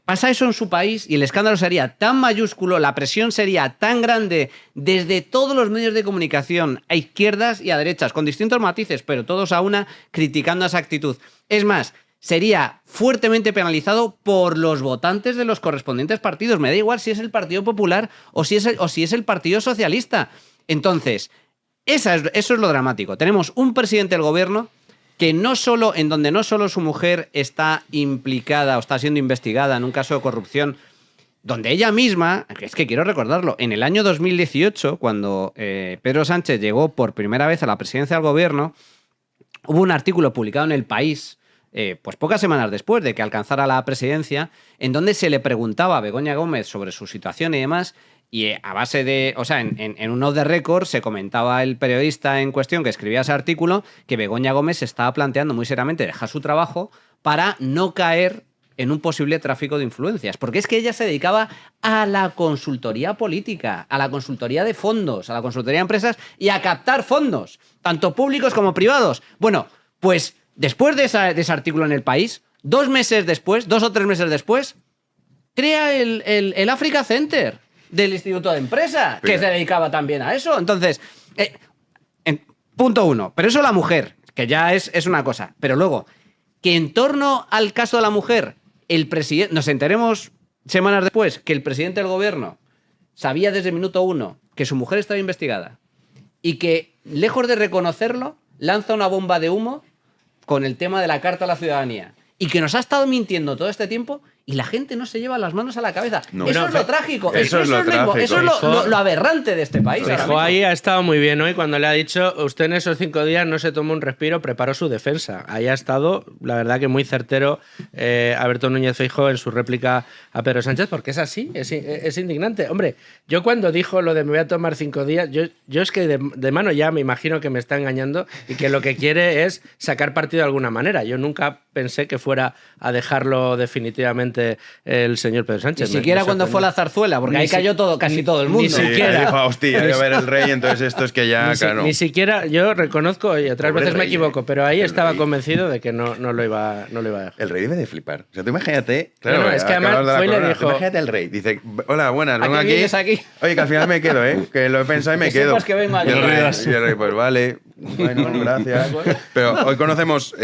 pasa eso en su país y el escándalo sería tan mayúsculo, la presión sería tan grande desde todos los medios de comunicación, a izquierdas y a derechas, con distintos matices, pero todos a una criticando esa actitud. Es más, sería fuertemente penalizado por los votantes de los correspondientes partidos. Me da igual si es el Partido Popular o si es el Partido Socialista. Entonces, eso es lo dramático. Tenemos un presidente del gobierno que donde no solo su mujer está implicada o está siendo investigada en un caso de corrupción, donde ella misma, es que quiero recordarlo, en el año 2018, cuando Pedro Sánchez llegó por primera vez a la presidencia del gobierno, hubo un artículo publicado en El País, pues pocas semanas después de que alcanzara la presidencia, en donde se le preguntaba a Begoña Gómez sobre su situación y demás, y a base de, o sea, en un off the record se comentaba el periodista en cuestión que escribía ese artículo que Begoña Gómez se estaba planteando muy seriamente dejar su trabajo para no caer en un posible tráfico de influencias. Porque es que ella se dedicaba a la consultoría política, a la consultoría de fondos, a la consultoría de empresas y a captar fondos, tanto públicos como privados. Bueno, pues después de ese artículo en El País, 2 o 3 meses después, crea el Africa Center del Instituto de Empresa, que se dedicaba también a eso. Entonces, punto 1. Pero eso la mujer, que ya es una cosa. Pero luego, que en torno al caso de la mujer, el presidente, nos enteremos semanas después que el presidente del gobierno sabía desde el minuto 1 que su mujer estaba investigada y que, lejos de reconocerlo, lanza una bomba de humo con el tema de la Carta a la Ciudadanía y que nos ha estado mintiendo todo este tiempo y la gente no se lleva las manos a la cabeza. No, eso es lo trágico. Eso es lo aberrante de este país. Feijóo ahí ha estado muy bien hoy cuando le ha dicho usted en esos 5 días no se tomó un respiro, preparó su defensa. Ahí ha estado, la verdad que muy certero Alberto Núñez Feijóo en su réplica a Pedro Sánchez, porque es así, es indignante. Hombre, yo cuando dijo lo de me voy a tomar 5 días, yo es que de mano ya me imagino que me está engañando y que lo que quiere es sacar partido de alguna manera. Yo nunca pensé que fuera a dejarlo definitivamente el señor Pedro Sánchez. Ni siquiera cuando fue la zarzuela, porque ahí cayó casi todo el mundo. Ni siquiera. Dijo, hostia, hay que ver el rey, entonces esto es que ya, claro. Ni siquiera, yo reconozco, y otras veces me equivoco, pero ahí estaba convencido de que no lo iba a dejar. El rey debe de flipar. O sea, tú imagínate, claro, no, es que además fue y le dijo... Imagínate el rey, dice, hola, buenas, vengo aquí. Oye, que al final me quedo, que lo he pensado y me quedo. Que vengo y el rey, pues vale, bueno, gracias. Pero hoy conocemos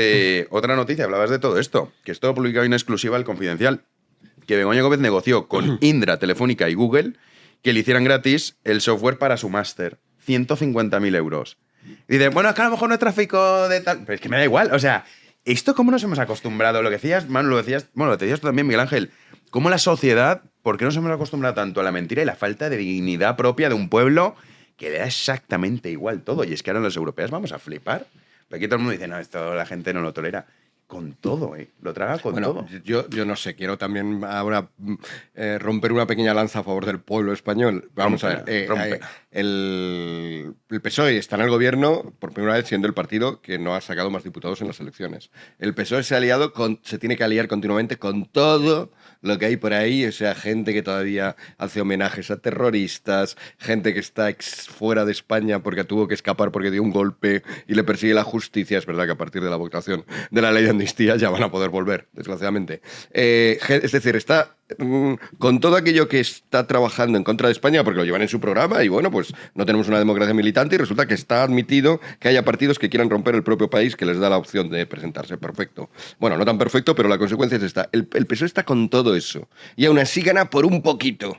otra noticia, hablabas de todo esto, que es todo publicado en exclusiva El Confidencial, que Begoña Gómez negoció con Indra, Telefónica y Google que le hicieran gratis el software para su máster. 150.000 euros. Y dice, bueno, es que a lo mejor no es tráfico de tal... Pero es que me da igual. O sea, ¿esto cómo nos hemos acostumbrado? Lo que decías, Manu, lo decías tú también, Miguel Ángel. ¿Cómo la sociedad, por qué nos hemos acostumbrado tanto a la mentira y la falta de dignidad propia de un pueblo que le da exactamente igual todo? Y es que ahora los europeos vamos a flipar. Porque aquí todo el mundo dice, no, esto la gente no lo tolera. Con todo, lo traga con todo. Yo no sé, quiero también ahora romper una pequeña lanza a favor del pueblo español. Vamos a ver, el PSOE está en el gobierno por primera vez siendo el partido que no ha sacado más diputados en las elecciones. El PSOE se tiene que aliar continuamente con todo lo que hay por ahí, o sea, gente que todavía hace homenajes a terroristas, gente que está fuera de España porque tuvo que escapar porque dio un golpe y le persigue la justicia. Es verdad que a partir de la votación de la ley de amnistía ya van a poder volver, desgraciadamente. Es decir, está con todo aquello que está trabajando en contra de España, porque lo llevan en su programa y bueno, pues no tenemos una democracia militante y resulta que está admitido que haya partidos que quieran romper el propio país que les da la opción de presentarse. Perfecto. Bueno, no tan perfecto, pero la consecuencia es esta. El PSOE está con todo eso y aún así gana por un poquito.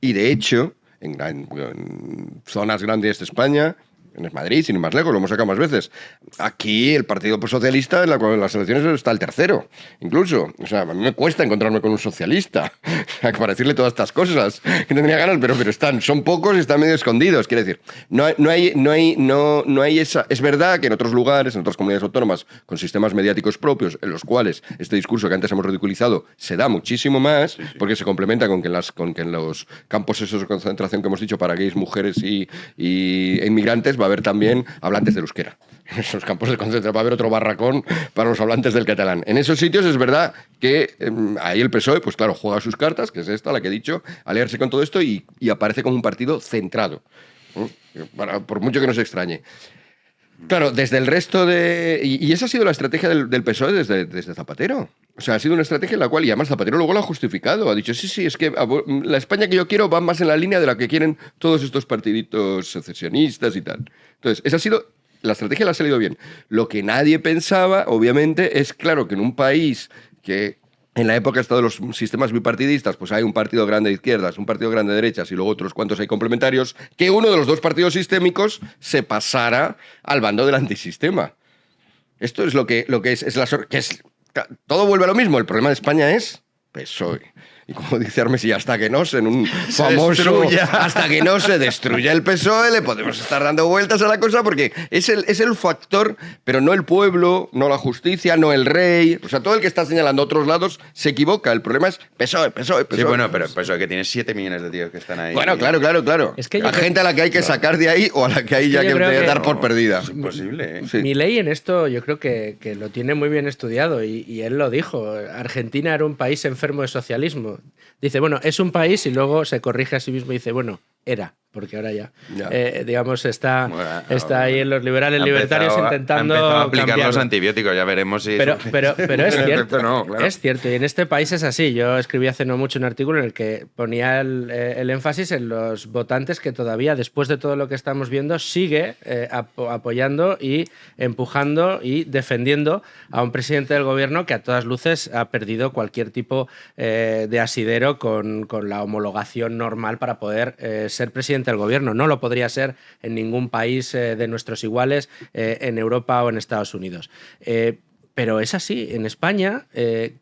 Y de hecho, en zonas grandes de España, en Madrid, sin ir más lejos, lo hemos sacado más veces. Aquí el Partido Socialista en las elecciones está el tercero, incluso. O sea, a mí me cuesta encontrarme con un socialista para decirle todas estas cosas que no tenía ganas, pero son pocos y están medio escondidos. Quiere decir, no hay esa... Es verdad que en otros lugares, en otras comunidades autónomas, con sistemas mediáticos propios, en los cuales este discurso que antes hemos ridiculizado se da muchísimo más, porque se complementa con que en los campos esos de concentración que hemos dicho para gays, mujeres y inmigrantes va a haber también hablantes del euskera. En esos campos de concentración va a haber otro barracón para los hablantes del catalán. En esos sitios es verdad que ahí el PSOE, pues claro, juega sus cartas, que es esta, la que he dicho, aliarse con todo esto y aparece como un partido centrado. Por mucho que nos extrañe. Claro, desde el resto de... Y esa ha sido la estrategia del PSOE desde Zapatero. O sea, ha sido una estrategia en la cual, y además Zapatero luego lo ha justificado, ha dicho, sí, es que la España que yo quiero va más en la línea de la que quieren todos estos partiditos secesionistas y tal. Entonces, esa ha sido... La estrategia le ha salido bien. Lo que nadie pensaba, obviamente, es claro que en un país que... En la época de los sistemas bipartidistas, pues hay un partido grande de izquierdas, un partido grande de derechas y luego otros cuantos hay complementarios, que uno de los dos partidos sistémicos se pasara al bando del antisistema. Esto es lo que es todo vuelve a lo mismo. El problema de España es PSOE. Y como dice Armesi, hasta que no se hasta que no se destruya el PSOE, le podemos estar dando vueltas a la cosa porque es el factor, pero no el pueblo, no la justicia, no el rey. O sea, todo el que está señalando otros lados se equivoca. El problema es PSOE. Sí, bueno, pero PSOE que tiene 7 millones de tíos que están ahí. Bueno, claro. Es que la gente a la que hay que sacar de ahí o a la que hay ya que dar por perdida. Es imposible. Sí. Milei en esto yo creo que lo tiene muy bien estudiado y él lo dijo. Argentina era un país enfermo de socialismo. Dice, bueno, es un país y luego se corrige a sí mismo y dice, bueno, era, porque ahora ya. Digamos, está ahí en los liberales libertarios intentando a aplicar cambiarlo. los antibióticos, ya veremos si... Pero es cierto, claro. es cierto, y en este país es así. Yo escribí hace no mucho un artículo en el que ponía el énfasis en los votantes que todavía, después de todo lo que estamos viendo, sigue apoyando y empujando y defendiendo a un presidente del gobierno que a todas luces ha perdido cualquier tipo de asidero con la homologación normal para poder ser presidente del gobierno. No lo podría ser en ningún país de nuestros iguales en Europa o en Estados Unidos. Pero es así. En España,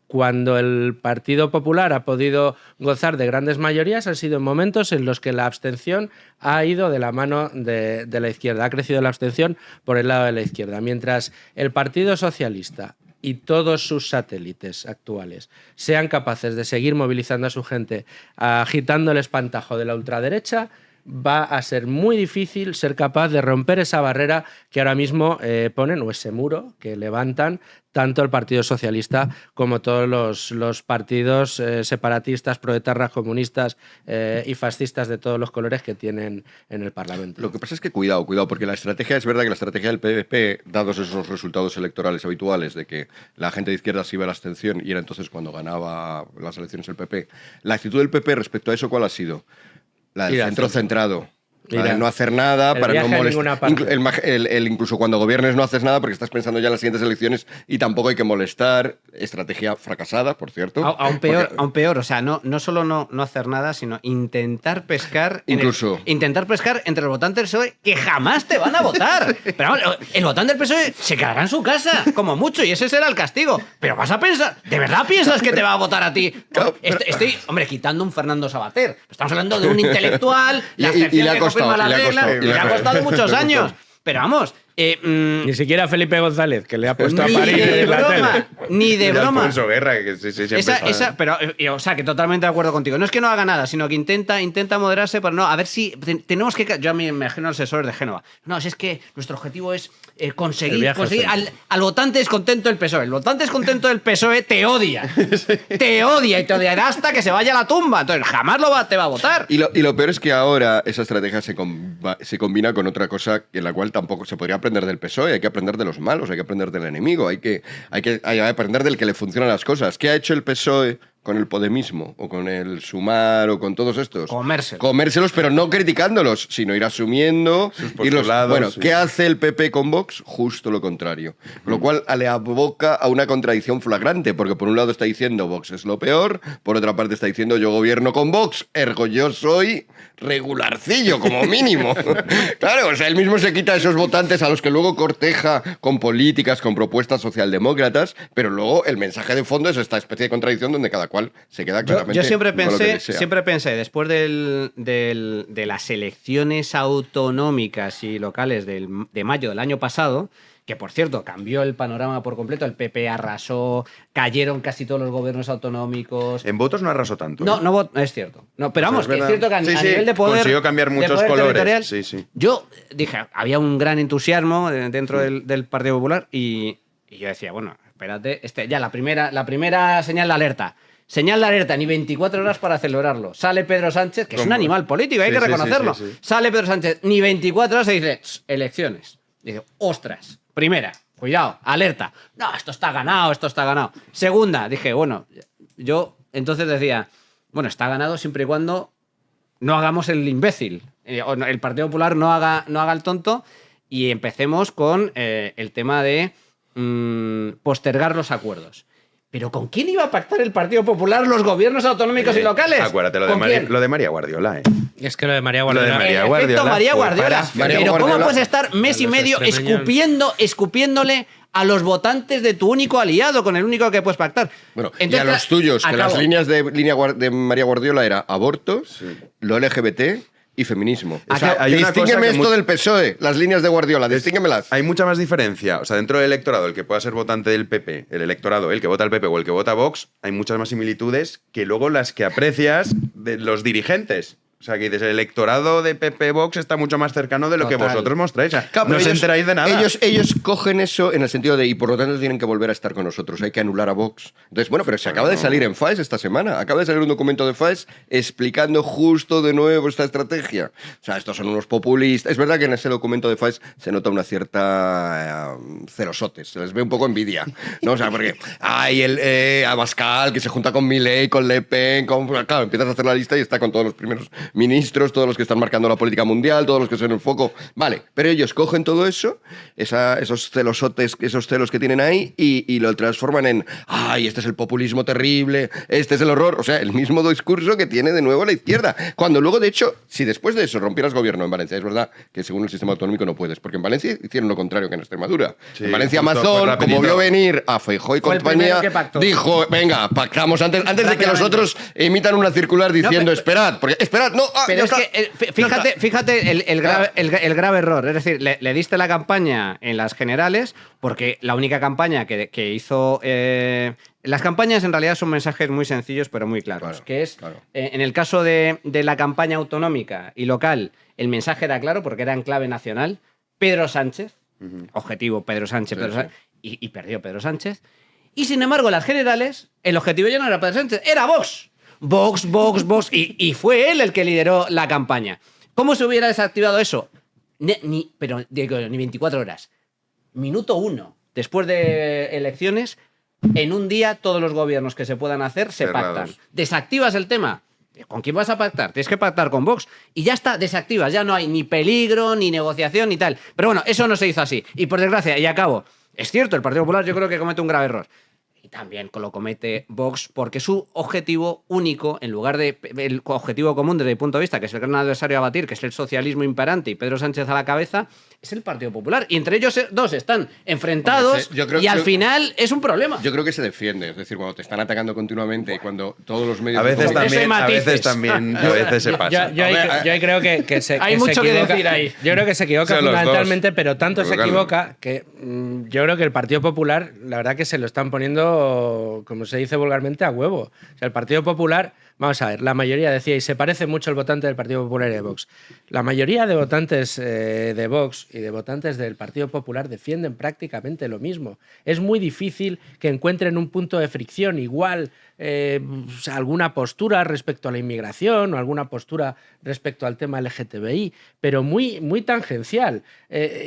cuando el Partido Popular ha podido gozar de grandes mayorías, han sido momentos en los que la abstención ha ido de la mano de la izquierda. Ha crecido la abstención por el lado de la izquierda. Mientras el Partido Socialista y todos sus satélites actuales sean capaces de seguir movilizando a su gente, agitando el espantajo de la ultraderecha, va a ser muy difícil ser capaz de romper esa barrera que ahora mismo ponen, o ese muro que levantan tanto el Partido Socialista como todos los partidos separatistas, proetarras, comunistas y fascistas de todos los colores que tienen en el Parlamento. Lo que pasa es que cuidado, porque es verdad que la estrategia del PP, dados esos resultados electorales habituales de que la gente de izquierda se iba a la abstención y era entonces cuando ganaba las elecciones el PP, la actitud del PP respecto a eso, ¿cuál ha sido? La del centro centrado. Para no hacer nada, para no molestar. Incluso cuando gobiernes no haces nada porque estás pensando ya en las siguientes elecciones y tampoco hay que molestar. Estrategia fracasada, por cierto. Aún peor. O sea, no solo no hacer nada, sino intentar pescar. Intentar pescar entre los votantes del PSOE que jamás te van a votar. Pero vamos, el votante del PSOE se quedará en su casa, como mucho, y ese será el castigo. Pero vas a pensar, ¿de verdad piensas que te va a votar a ti? Estoy, hombre, quitando un Fernando Savater. Estamos hablando de un intelectual. Y le ha costado muchos años. Pero vamos... ni siquiera Felipe González, que le ha puesto a parir de la tele. Ni de broma. Alfonso Guerra, que pero, o sea, que totalmente de acuerdo contigo. No es que no haga nada, sino que intenta moderarse, pero no, a ver si tenemos que... Yo me imagino al asesor de Génova. No, si es que nuestro objetivo es conseguir al votante descontento del PSOE. El votante descontento del PSOE te odia. Te odia y te odiará hasta que se vaya a la tumba. Entonces, jamás te va a votar. Y lo peor es que ahora esa estrategia se combina con otra cosa en la cual tampoco se podría aprender del PSOE, hay que aprender de los malos, hay que aprender del enemigo, hay que aprender del que le funcionan las cosas. ¿Qué ha hecho el PSOE con el Podemismo o con el Sumar o con todos estos. Comérselos. Comérselos, pero no criticándolos, sino ir asumiendo. postulados, Bueno, sí. ¿qué hace el PP con Vox? Justo lo contrario. Lo cual le aboca a una contradicción flagrante, porque por un lado está diciendo Vox es lo peor, por otra parte está diciendo yo gobierno con Vox, ergo yo soy regularcillo, como mínimo. Claro, o sea, él mismo se quita esos votantes a los que luego corteja con políticas, con propuestas socialdemócratas, pero luego el mensaje de fondo es esta especie de contradicción donde cada cual se queda claramente Yo siempre con lo que pensé, desea. después de las elecciones autonómicas y locales de mayo del año pasado, que por cierto cambió el panorama por completo, el PP arrasó, cayeron casi todos los gobiernos autonómicos. En votos no arrasó tanto. No, es cierto. No, pero vamos, que es cierto que a nivel de poder. Consiguió cambiar de muchos poder colores. territorial, Sí, sí. Yo dije, había un gran entusiasmo dentro del Partido Popular y yo decía, bueno, espérate, ya la primera señal de alerta. Señal de alerta, ni 24 horas para celebrarlo. Sale Pedro Sánchez, que es un animal político, hay que reconocerlo. sí. Sale Pedro Sánchez, ni 24 horas, y dice, elecciones. Dice, ostras, primera, cuidado, alerta. No, esto está ganado. Segunda, dije, bueno, yo entonces decía, bueno, está ganado siempre y cuando no hagamos el imbécil. El Partido Popular no haga el tonto y empecemos con el tema de postergar los acuerdos. ¿Pero con quién iba a pactar el Partido Popular los gobiernos autonómicos y locales? Acuérdate ¿Con quién? lo de María Guardiola, ¿eh? Es que lo de María Guardiola. Lo de María En Guardiola efecto, María fue Guardiola. para- María Pero ¿cómo Guardiola- puedes estar mes y Los medio extremeños. escupiéndole a los votantes de tu único aliado, con el único que puedes pactar? Bueno, y Entonces, a los tuyos, que acabo. las líneas de María Guardiola era aborto, lo LGBT y feminismo. O sea, hay una cosa Distíngueme que esto mu- del PSOE, las líneas de Guardiola, distínguemelas. Hay mucha más diferencia. O sea, dentro del electorado, el que pueda ser votante del PP, el electorado, el que vota al PP o el que vota a Vox, hay muchas más similitudes que luego las que aprecias de los dirigentes. O sea, que dices, el electorado de PP Vox está mucho más cercano de lo que Total. vosotros mostráis. O sea, Claro, no pero os enteráis de nada. Ellos cogen eso en el sentido de, y por lo tanto tienen que volver a estar con nosotros, hay que anular a Vox. Entonces, bueno, pero se acaba de salir en FAES esta semana, acaba de salir un documento de FAES explicando justo de nuevo esta estrategia. O sea, estos son unos populistas. Es verdad que en ese documento de FAES se nota una cierta cerosotes, se les ve un poco envidia, ¿no? O sea, porque hay Abascal que se junta con Milei, con Le Pen, claro, empiezas a hacer la lista y está con todos los primeros ministros, todos los que están marcando la política mundial, todos los que son el foco. Vale, pero ellos cogen todo eso, esos celosotes, esos celos que tienen ahí, y lo transforman en, ay, este es el populismo terrible, este es el horror. O sea, el mismo discurso que tiene de nuevo la izquierda. Cuando luego, de hecho, si después de eso rompieras gobierno en Valencia, es verdad que según el sistema autonómico no puedes, porque en Valencia hicieron lo contrario que en Extremadura. Sí, en Valencia justo, Amazon, pues rapidito. como vio venir a Feijóo y Fue el compañía, primero que pactó. dijo, venga, pactamos antes de que los Rápidamente. otros emitan una circular diciendo, esperad, porque esperad, no, Pero ya es está. que, fíjate el grave error. Es decir, le diste la campaña en las generales, porque la única campaña que hizo. Las campañas en realidad son mensajes muy sencillos, pero muy claros. Claro, que es, claro. en el caso de la campaña autonómica y local, el mensaje era claro porque era en clave nacional. Pedro Sánchez, objetivo Pedro Sánchez, y perdió Pedro Sánchez. Y sin embargo, en las generales, el objetivo ya no era Pedro Sánchez, era Vox. Vox, y fue él el que lideró la campaña. ¿Cómo se hubiera desactivado eso? Ni 24 horas. Minuto 1, después de elecciones, en un día todos los gobiernos que se puedan hacer se Cerrados. pactan. ¿Desactivas el tema? ¿Con quién vas a pactar? Tienes que pactar con Vox. Y ya está, desactivas. Ya no hay ni peligro, ni negociación, ni tal. Pero bueno, eso no se hizo así. Y por desgracia, y acabo, es cierto, el Partido Popular yo creo que comete un grave error. Y también lo comete Vox, porque su objetivo único, en lugar de el objetivo común desde mi punto de vista, que es el gran adversario a batir, que es el socialismo imperante y Pedro Sánchez a la cabeza, es el Partido Popular. Y entre ellos dos están enfrentados y al final es un problema. Yo creo que se defiende, es decir, cuando te están atacando continuamente y cuando todos los medios... A veces Con ese también, a matices. veces también, a veces se pasa. Yo ahí creo que se Hay que mucho se que equivoca. decir ahí. Yo creo que se equivoca Son los fundamentalmente, dos. pero tanto se Equivocarlo. equivoca que yo creo que el Partido Popular, la verdad que se lo están poniendo, como se dice vulgarmente, a huevo. O sea, el Partido Popular, vamos a ver, la mayoría decía, y se parece mucho el votante del Partido Popular y de Vox, la mayoría de votantes de Vox y de votantes del Partido Popular defienden prácticamente lo mismo. Es muy difícil que encuentren un punto de fricción igual alguna postura respecto a la inmigración o alguna postura respecto al tema LGTBI, pero muy, muy tangencial.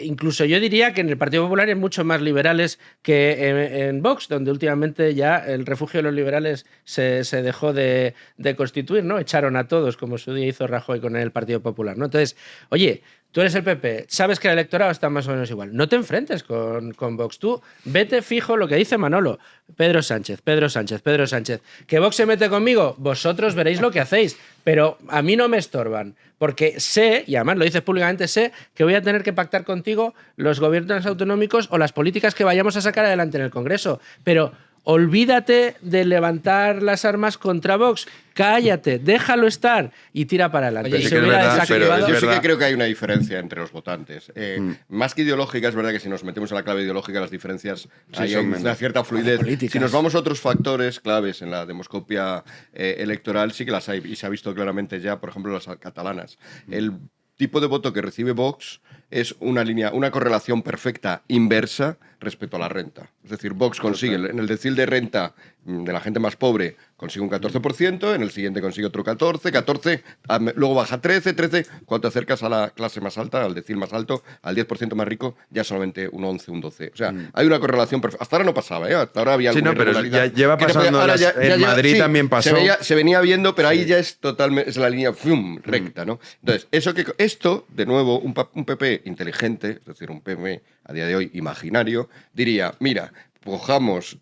Incluso yo diría que en el Partido Popular hay mucho más liberales que en Vox, donde últimamente ya el refugio de los liberales se dejó de constituir, ¿no? Echaron a todos, como su día hizo Rajoy con el Partido Popular, ¿no? Entonces, oye, tú eres el PP, sabes que el electorado está más o menos igual. No te enfrentes con Vox. Tú vete fijo lo que dice Manolo. Pedro Sánchez. ¿Que Vox se mete conmigo? Vosotros veréis lo que hacéis. Pero a mí no me estorban. Porque sé, y además lo dices públicamente, sé que voy a tener que pactar contigo los gobiernos autonómicos o las políticas que vayamos a sacar adelante en el Congreso. Pero olvídate de levantar las armas contra Vox. Cállate, déjalo estar y tira para adelante. Oye, yo sí que creo que hay una diferencia entre los votantes. Más que ideológica, es verdad que si nos metemos en la clave ideológica, las diferencias hay una cierta fluidez. Si nos vamos a otros factores claves en la demoscopia electoral, sí que las hay. Y se ha visto claramente ya, por ejemplo, las catalanas. El tipo de voto que recibe Vox es una correlación perfecta inversa respecto a la renta. Es decir, Vox consigue, en el decil de renta de la gente más pobre, consigue un 14%, en el siguiente consigue otro 14%, luego baja 13%, cuando te acercas a la clase más alta, al decil más alto, al 10% más rico, ya solamente un 11%, un 12%. O sea, hay una correlación perfecta. Hasta ahora no pasaba, ¿eh? Hasta ahora había alguna irregularidad. Ya lleva pasando, en Madrid sí, también pasó. Se venía viendo, pero ahí ya es totalmente, es la línea recta, ¿no? Entonces, esto, de nuevo, un PP inteligente, es decir, un PP a día de hoy imaginario, diría, mira, cojamos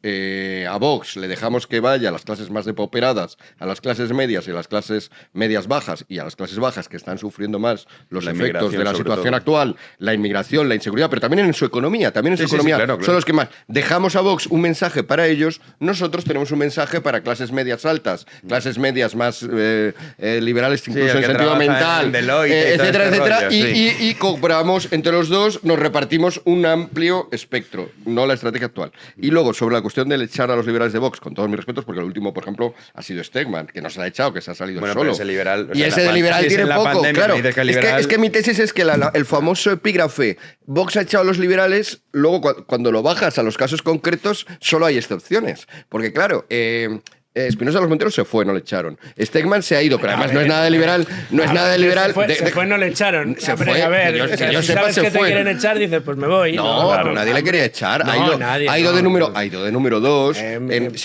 a Vox, le dejamos que vaya a las clases más depauperadas, a las clases medias y a las clases medias bajas y a las clases bajas que están sufriendo más los efectos de la situación actual, la inmigración, la inseguridad, pero también en su economía, claro. Son los que más. Dejamos a Vox un mensaje para ellos, nosotros tenemos un mensaje para clases medias altas, clases medias más liberales, incluso en sentido mental, etcétera, y compramos entre los dos, nos repartimos un amplio espectro, no la estrategia actual. Y luego, sobre la cuestión de echar a los liberales de Vox, con todos mis respetos, porque el último, por ejemplo, ha sido Stegman, que no se ha echado, que se ha salido solo. Pero ese liberal, y ese de liberal tiene poco, claro. Es que mi tesis es que el famoso epígrafe Vox ha echado a los liberales, luego cuando lo bajas a los casos concretos, solo hay excepciones. Porque claro, Espinosa de los Monteros se fue, no le echaron. Stegman se ha ido, pero además no es nada de liberal. Se fue, no le echaron. Se fue. A ver, que yo si sepa, sabes se que fue. te quieren echar, dices, pues me voy. No, claro, nadie le quería echar. Ha ido de número 2.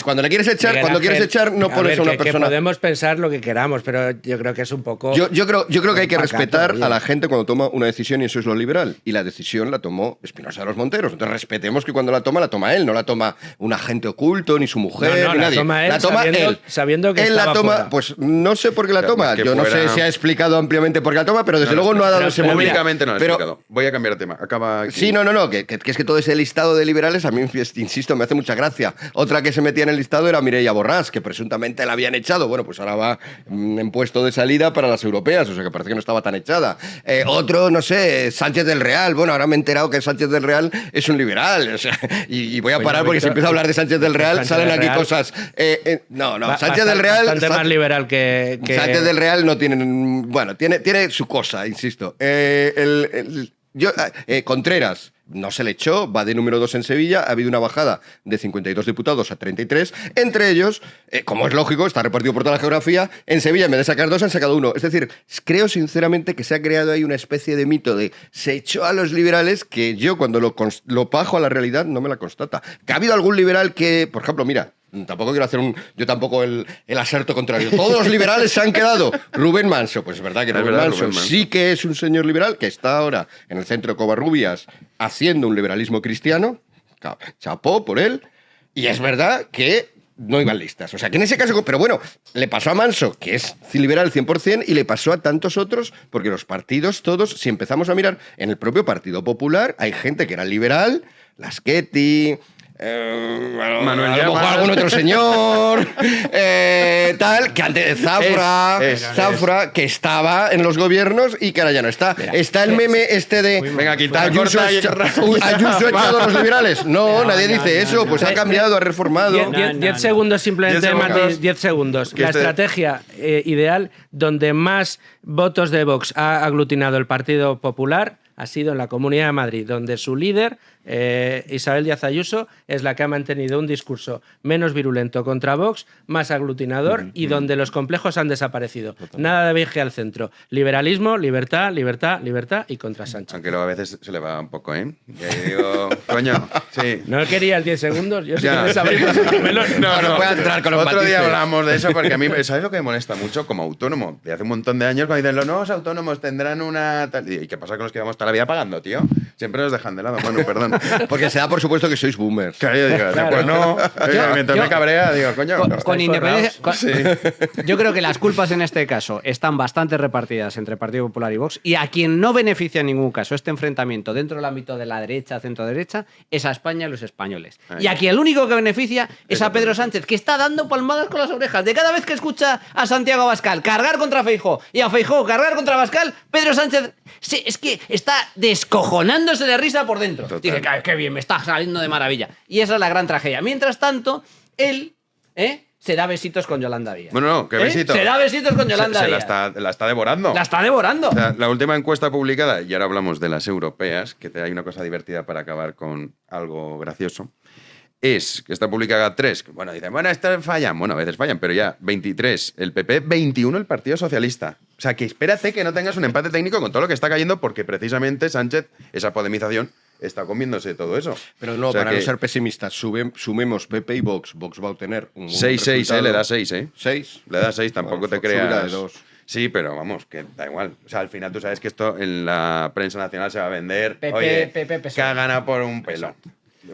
Cuando le quieres echar, no pones a una persona. Que podemos pensar lo que queramos, pero yo creo que es un poco. Yo creo que hay que respetar a la gente cuando toma una decisión, y eso es lo liberal. Y la decisión la tomó Espinosa de los Monteros. Entonces respetemos que cuando la toma él, no la toma un agente oculto, ni su mujer, ni nadie. La toma él. Sabiendo que él la toma, fuera. Pues no sé por qué la toma. Yo no sé si ha explicado ampliamente por qué la toma, pero desde luego no ha dado ese momento. Públicamente no lo ha explicado. Voy a cambiar de tema. Acaba aquí. Sí, no. Que es que todo ese listado de liberales, a mí, insisto, me hace mucha gracia. Otra que se metía en el listado era Mireia Borràs, que presuntamente la habían echado. Bueno, pues ahora va en puesto de salida para las europeas, o sea que parece que no estaba tan echada. Otro, no sé, Sánchez del Real. Bueno, ahora me he enterado que Sánchez del Real es un liberal. O sea, y voy a parar porque si empiezo a hablar de Sánchez del Real, salen aquí cosas. Sánchez del Real. Bastante más liberal que. Sánchez del Real no tiene. Bueno, tiene su cosa, insisto. Contreras no se le echó, va de número 2 en Sevilla, ha habido una bajada de 52 diputados a 33, entre ellos, como es lógico, está repartido por toda la geografía, en Sevilla en vez de sacar 2 han sacado 1. Es decir, creo sinceramente que se ha creado ahí una especie de mito de se echó a los liberales que yo cuando lo bajo a la realidad no me la constata. Que ha habido algún liberal que, por ejemplo, mira, tampoco quiero hacer yo tampoco el aserto contrario. Todos los liberales se han quedado. Rubén Manso, pues es verdad que Rubén Manso sí que es un señor liberal que está ahora en el centro de Covarrubias haciendo un liberalismo cristiano. Chapó por él. Y es verdad que no iban listas. O sea, que en ese caso... Pero bueno, le pasó a Manso, que es liberal 100%, y le pasó a tantos otros, porque los partidos todos, si empezamos a mirar en el propio Partido Popular, hay gente que era liberal, Laschetti... Manuel Llamas, algún otro señor, tal, que antes Zafra, que estaba en los gobiernos y que ahora ya no está. Está el meme este de venga, Ayuso ha echado a los liberales. No, nadie dice eso, pues ha cambiado, ha reformado. 10 segundos simplemente, Mati, 10 segundos. La estrategia ideal donde más votos de Vox ha aglutinado el Partido Popular ha sido en la Comunidad de Madrid, donde su líder Isabel Díaz Ayuso es la que ha mantenido un discurso menos virulento contra Vox, más aglutinador y donde los complejos han desaparecido. Nada de viaje al centro. Liberalismo, libertad, libertad, libertad y contra Sánchez. Aunque luego a veces se le va un poco, ¿eh? Y ahí digo, coño, sí. No querías 10 segundos, yo sí Ya. que les abrí más el melón. No, puede entrar con los otro día matices. hablamos de eso porque a mí, ¿sabes lo que me molesta mucho como autónomo? De hace un montón de años cuando dicen los nuevos autónomos tendrán una... ¿Y qué pasa con los que llevamos toda la vida pagando, tío? Siempre nos dejan de lado. Bueno, perdón. Porque se da por supuesto que sois boomers. Claro, yo digo, Claro. pues no. Mientras yo- me cabrea, digo, coño. Con, no. con independencia. Sí. Yo creo que las culpas en este caso están bastante repartidas entre Partido Popular y Vox, y a quien no beneficia en ningún caso este enfrentamiento dentro del ámbito de la derecha, centro-derecha, es a España y los españoles. Ahí. Y aquí el único que beneficia es a Pedro Sánchez, que está dando palmadas con las orejas. De cada vez que escucha a Santiago Abascal cargar contra Feijóo y a Feijóo cargar contra Abascal, Pedro Sánchez es que está descojonándose de risa por dentro. Total. Dice, qué bien, me está saliendo de maravilla. Y esa es la gran tragedia. Mientras tanto, él se da besitos con Yolanda Díaz. Bueno, no, qué besito. Se da besitos con Yolanda Se Díaz. la está devorando. La está devorando. O sea, la última encuesta publicada, y ahora hablamos de las europeas, que hay una cosa divertida para acabar con algo gracioso, es que está publicada 3. Bueno, dicen, bueno, estas fallan. Bueno, a veces fallan, pero ya 23 el PP, 21 el Partido Socialista. O sea, que espérate que no tengas un empate técnico con todo lo que está cayendo, porque precisamente Sánchez, esa podemización, está comiéndose todo eso. Pero no, O sea para que no ser pesimistas, sumemos PP y Vox. Vox va a obtener un 6-6, le da 6, ¿eh? 6. Le da 6, tampoco te Subirá creas. de 2. Sí, pero vamos, que da igual. O sea, al final tú sabes que esto en la prensa nacional se va a vender. PP, Oye, PP, que ha ganado por un pelo.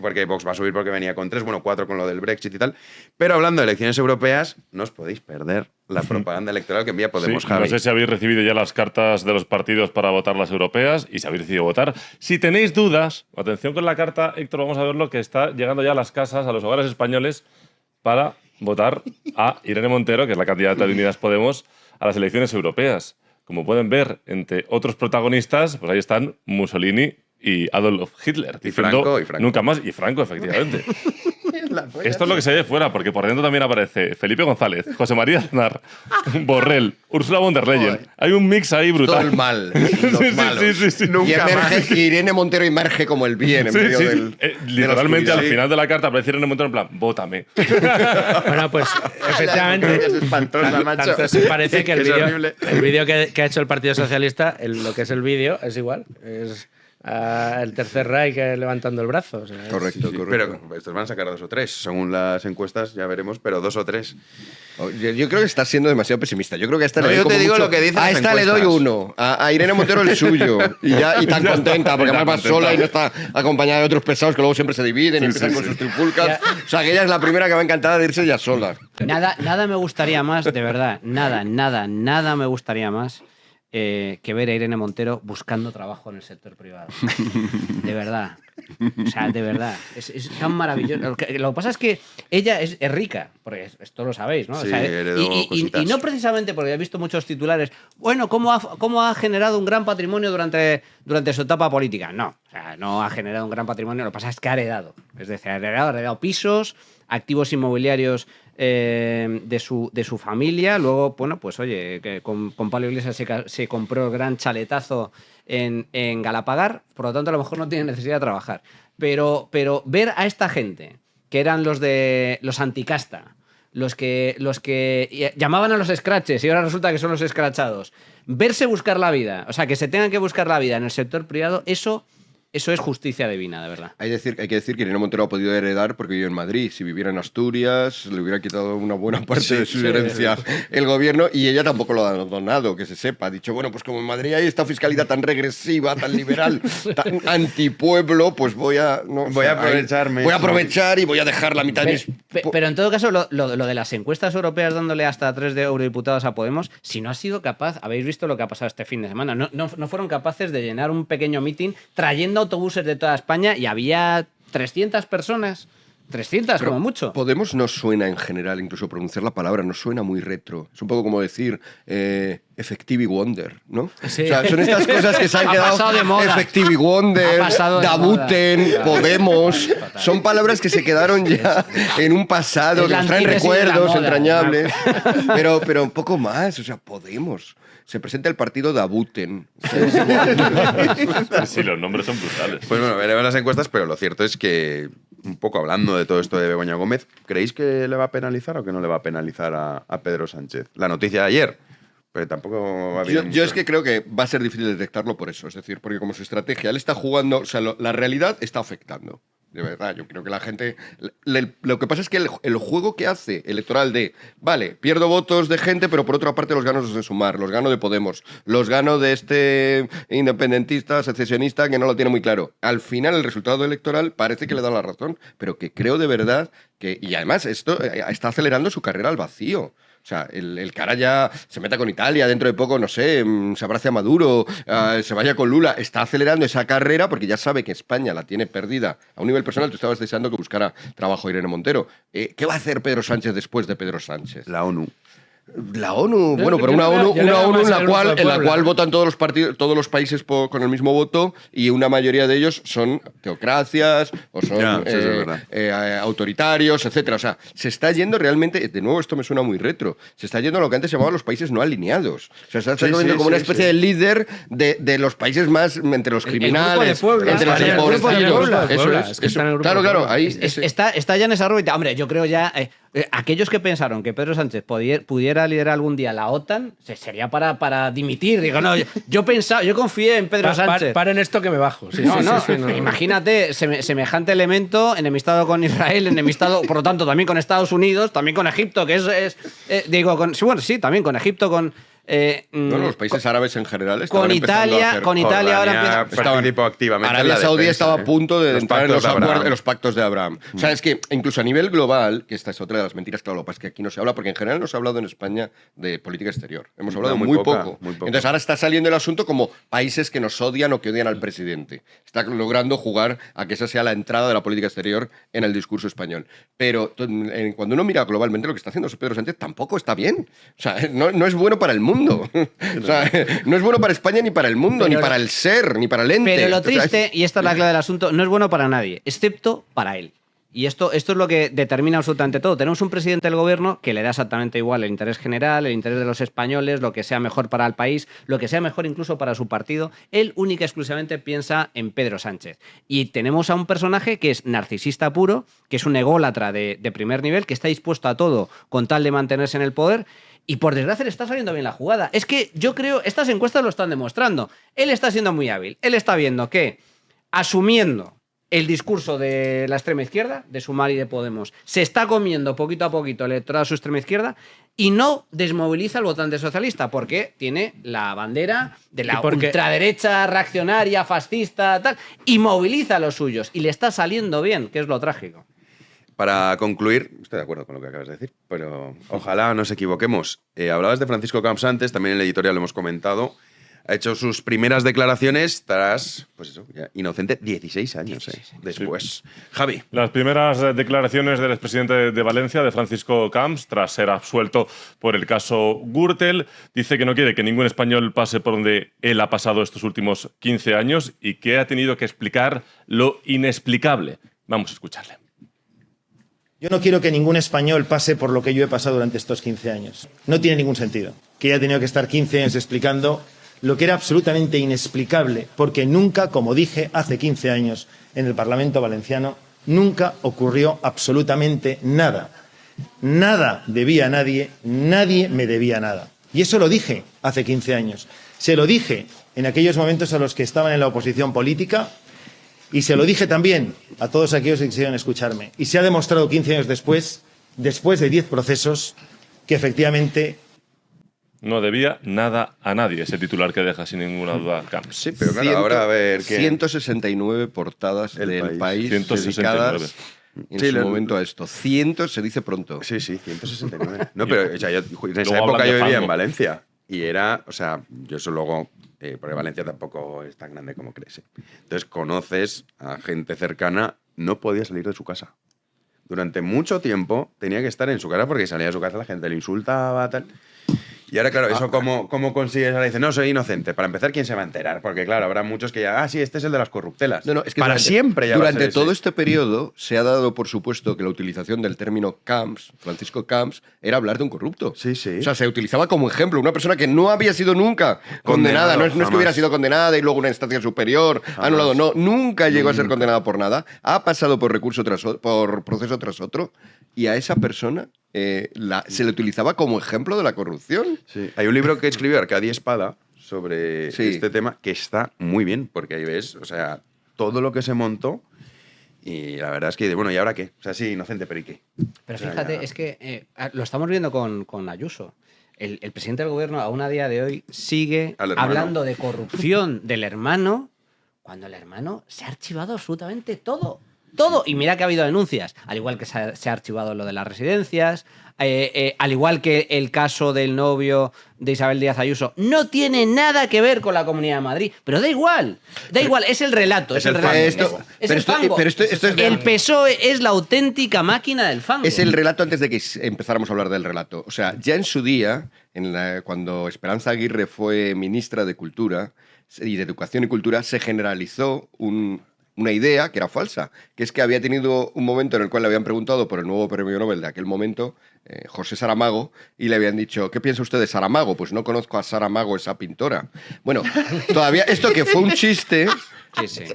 Porque Vox va a subir porque venía con 3, bueno, 4 con lo del Brexit y tal. Pero hablando de elecciones europeas, no os podéis perder la propaganda electoral que envía Podemos, Sí, Javi. no sé si habéis recibido ya las cartas de los partidos para votar las europeas y si habéis decidido votar. Si tenéis dudas, atención con la carta, Héctor, vamos a ver lo que está llegando ya a las casas, a los hogares españoles, para votar a Irene Montero, que es la candidata de Unidas Podemos, a las elecciones europeas. Como pueden ver, entre otros protagonistas, pues ahí están Mussolini y Adolf Hitler. Y diciendo Franco, y Franco. Nunca más, y Franco, efectivamente. Esto es lo que se ve fuera, porque por dentro también aparece Felipe González, José María Aznar, Borrell, Úrsula von der Leyen. Hay un mix ahí brutal. Todo el mal. Sí, Los sí, malos. sí. Y emerge, Irene Montero emerge como el bien en Sí, medio sí, del. sí. Literalmente al oscuridad. final de la carta aparece Irene Montero en plan, vótame. Bueno, pues efectivamente. Es espantosa, macho. Tanto se parece que Es horrible. el vídeo que ha hecho el Partido Socialista, lo que es el vídeo, es igual. Es el Tercer Reich levantando el brazo. O sea, es- Correcto, correcto. Pero estos van a sacar 2 o 3. Según las encuestas, ya veremos, pero 2 o 3. Yo creo que estás siendo demasiado pesimista. Yo creo que a esta No, le doy yo te como digo mucho- lo que dicen a las esta le doy encuestas. 1. A Irene Montero el suyo. Y tan Ya contenta, está, porque ya además va contenta. sola y no está acompañada de otros pesados que luego siempre se dividen y empiezan sí, con sí. sus trifulcas. O sea, que ella es la primera que va encantada de irse ya sola. Nada me gustaría más, de verdad, nada me gustaría más que ver a Irene Montero buscando trabajo en el sector privado. De verdad. O sea, de verdad. Es tan maravilloso. Lo que pasa es que ella es rica, porque esto lo sabéis, ¿no? Sí, O sea, heredó y cositas. no precisamente porque he visto muchos titulares, bueno, ¿cómo ha generado un gran patrimonio durante su etapa política? No, o sea, no ha generado un gran patrimonio, lo que pasa es que ha heredado. Es decir, ha heredado pisos, activos inmobiliarios de su familia. Luego, bueno, pues oye, que con Pablo Iglesias se compró el gran chaletazo en Galapagar, por lo tanto a lo mejor no tiene necesidad de trabajar. Pero ver a esta gente, que eran los anticasta, los que llamaban a los scratches y ahora resulta que son los escrachados, verse buscar la vida, o sea, que se tengan que buscar la vida en el sector privado, eso es justicia divina, de verdad. Hay que decir que Irene Montero ha podido heredar porque vive en Madrid. Si viviera en Asturias, le hubiera quitado una buena parte de su herencia el gobierno y ella tampoco lo ha donado, que se sepa. Ha dicho, bueno, pues como en Madrid hay esta fiscalidad tan regresiva, tan liberal, tan antipueblo, pues voy a aprovecharme. Voy a aprovechar y voy a dejar la mitad de mis... Pero en todo caso, lo de las encuestas europeas dándole hasta 3 de eurodiputados a Podemos, si no ha sido capaz, habéis visto lo que ha pasado este fin de semana, no fueron capaces de llenar un pequeño mitin trayendo autobuses de toda España y había 300 personas. 300 Pero como mucho. Podemos no suena en general, incluso pronunciar la palabra, no suena muy retro. Es un poco como decir Effective Wonder, ¿no? Sí. O sea, son estas cosas que se han Ha quedado. pasado de moda. Effective Wonder, Ha pasado de Dabuten, moda. Podemos. Son palabras que se quedaron ya en un pasado, Es que la nos traen antítesis de la recuerdos moda. entrañables. Pero un poco más, o sea, Podemos. Se presenta el partido Dabuten. Sí, los nombres son brutales. Pues bueno, veremos las encuestas, pero lo cierto es que, un poco hablando de todo esto de Begoña Gómez, ¿creéis que le va a penalizar o que no le va a penalizar a Pedro Sánchez? La noticia de ayer, pero tampoco va bien. Yo es que creo que va a ser difícil detectarlo por eso. Es decir, porque como su estrategia, él está jugando, o sea, la realidad está afectando. De verdad, yo creo que la gente... Lo que pasa es que el juego que hace electoral de, vale, pierdo votos de gente, pero por otra parte los gano de Sumar, los gano de Podemos, los gano de este independentista, secesionista que no lo tiene muy claro. Al final el resultado electoral parece que le da la razón, pero que creo de verdad que... Y además esto está acelerando su carrera al vacío. O sea, el cara ya se meta con Italia, dentro de poco, no sé, se abrace a Maduro, se vaya con Lula. Está acelerando esa carrera porque ya sabe que España la tiene perdida. A un nivel personal, tú estabas deseando que buscara trabajo Irene Montero. ¿Qué va a hacer Pedro Sánchez después de Pedro Sánchez? La ONU. La ONU, bueno, pero una ONU en la cual votan todos los partidos, todos los países con el mismo voto y una mayoría de ellos son teocracias o son autoritarios, etcétera. O sea, se está yendo realmente, de nuevo esto me suena muy retro, se está yendo a lo que antes se llamaban los países no alineados. O sea, se está yendo como una especie de líder de los países más entre los criminales, entre los empobrecidos. Claro, ahí está ya en esa órbita. Hombre, yo creo ya aquellos que pensaron que Pedro Sánchez pudiera liderar algún día la OTAN, sería para dimitir. Digo, no, yo confié en Pedro Sánchez. Paren esto que me bajo. Sí, no. Imagínate semejante elemento enemistado con Israel, enemistado, por lo tanto, también con Estados Unidos, también con Egipto, que también con Egipto, con... los países árabes en general con Italia ahora participó activamente. Arabia Saudí estaba a punto de entrar en los pactos de Abraham. O sea, es que incluso a nivel global, que esta es otra de las mentiras, claro, lo que pasa es que aquí no se habla, porque en general no se ha hablado en España de política exterior. Hemos hablado muy poco. Entonces ahora está saliendo el asunto como países que nos odian o que odian al presidente. Está logrando jugar a que esa sea la entrada de la política exterior en el discurso español. Pero cuando uno mira globalmente lo que está haciendo Pedro Sánchez tampoco está bien. O sea, no es bueno para el mundo. O sea, no es bueno para España ni para el mundo, ni para el ser, ni para el ente. Pero lo triste, y esta es la clave del asunto, no es bueno para nadie, excepto para él. Y esto es lo que determina absolutamente todo. Tenemos un presidente del gobierno que le da exactamente igual el interés general, el interés de los españoles, lo que sea mejor para el país, lo que sea mejor incluso para su partido. Él única y exclusivamente piensa en Pedro Sánchez. Y tenemos a un personaje que es narcisista puro, que es un ególatra de primer nivel, que está dispuesto a todo con tal de mantenerse en el poder. Y por desgracia le está saliendo bien la jugada. Es que yo creo, estas encuestas lo están demostrando. Él está siendo muy hábil. Él está viendo que, asumiendo el discurso de la extrema izquierda, de Sumar y de Podemos, se está comiendo poquito a poquito el electorado a su extrema izquierda y no desmoviliza al votante socialista porque tiene la bandera de la ultraderecha reaccionaria, fascista, tal, y moviliza a los suyos. Y le está saliendo bien, que es lo trágico. Para concluir, estoy de acuerdo con lo que acabas de decir, pero ojalá nos equivoquemos. Hablabas de Francisco Camps antes, también en el editorial lo hemos comentado. Ha hecho sus primeras declaraciones tras, pues eso, ya inocente, 16 años después. Sí. Javi. Las primeras declaraciones del expresidente de Valencia, de Francisco Camps, tras ser absuelto por el caso Gürtel, dice que no quiere que ningún español pase por donde él ha pasado estos últimos 15 años y que ha tenido que explicar lo inexplicable. Vamos a escucharle. Yo no quiero que ningún español pase por lo que yo he pasado durante estos 15 años. No tiene ningún sentido que haya tenido que estar 15 años explicando lo que era absolutamente inexplicable, porque nunca, como dije hace 15 años en el Parlamento valenciano, nunca ocurrió absolutamente nada. Nada debía a nadie, nadie me debía nada. Y eso lo dije hace 15 años. Se lo dije en aquellos momentos a los que estaban en la oposición política. Y se lo dije también a todos aquellos que quisieron escucharme. Y se ha demostrado 15 años después de 10 procesos, que efectivamente... No debía nada a nadie, ese titular que deja sin ninguna duda Camps. Sí, pero claro, ahora a ver qué... 169 portadas del país 169. dedicadas en su momento a esto. 100 se dice pronto. Sí, 169. No, pero o sea, en esa época yo vivía en Valencia. Y era, o sea, yo eso luego... porque Valencia tampoco es tan grande como crees. Entonces conoces a gente cercana, no podía salir de su casa. Durante mucho tiempo tenía que estar en su casa porque salía de su casa la gente le insultaba, tal. Y ahora, claro, ¿eso cómo consigues? Ahora dice, no, soy inocente. Para empezar, ¿quién se va a enterar? Porque, claro, habrá muchos que ya, sí, este es el de las corruptelas. No, es que para siempre ya va a ser durante todo ese. este periodo se ha dado por supuesto que la utilización del término Camps, Francisco Camps, era hablar de un corrupto. Sí, sí. O sea, se utilizaba como ejemplo. Una persona que no había sido nunca condenada. No es que hubiera sido condenada y luego una instancia superior anulado. No, nunca llegó a ser condenada por nada. Ha pasado por por proceso tras otro. Y a esa persona se le utilizaba como ejemplo de la corrupción. Sí. Hay un libro que escribió Arcadia Espada sobre este tema que está muy bien, porque ahí ves, o sea, todo lo que se montó y la verdad es que, bueno, ¿y ahora qué? O sea, sí, inocente, pero ¿y qué? Pero O sea, fíjate, ya- es que lo estamos viendo con Ayuso. El presidente del gobierno, aún a día de hoy, sigue Al hermano. hablando de corrupción del hermano, cuando el hermano se ha archivado absolutamente todo. Todo. Y mira que ha habido denuncias. Al igual que se ha archivado lo de las residencias, al igual que el caso del novio de Isabel Díaz Ayuso, no tiene nada que ver con la Comunidad de Madrid. Pero da igual, es el relato. Es el relato. Es el fango. pero esto es El PSOE es la auténtica máquina del fango. Es el relato antes de que empezáramos a hablar del relato. O sea, ya en su día, cuando Esperanza Aguirre fue ministra de Cultura y de Educación y Cultura, se generalizó una idea que era falsa, que es que había tenido un momento en el cual le habían preguntado por el nuevo premio Nobel de aquel momento, José Saramago, y le habían dicho, ¿qué piensa usted de Saramago? Pues no conozco a Saramago, esa pintora. Bueno, todavía esto que fue un chiste...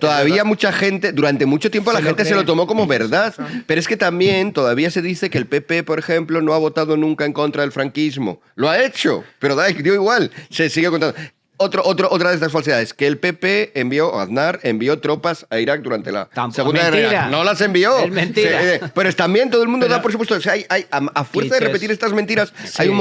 Todavía mucha gente, durante mucho tiempo la gente se lo tomó como verdad, pero es que también todavía se dice que el PP, por ejemplo, no ha votado nunca en contra del franquismo. Lo ha hecho, pero dio igual, se sigue contando. Otra de estas falsedades, que el PP Aznar envió tropas a Irak durante la Segunda Guerra Mundial. No las envió. Es mentira. Pero también todo el mundo da por supuesto. O sea, a fuerza de repetir estas mentiras,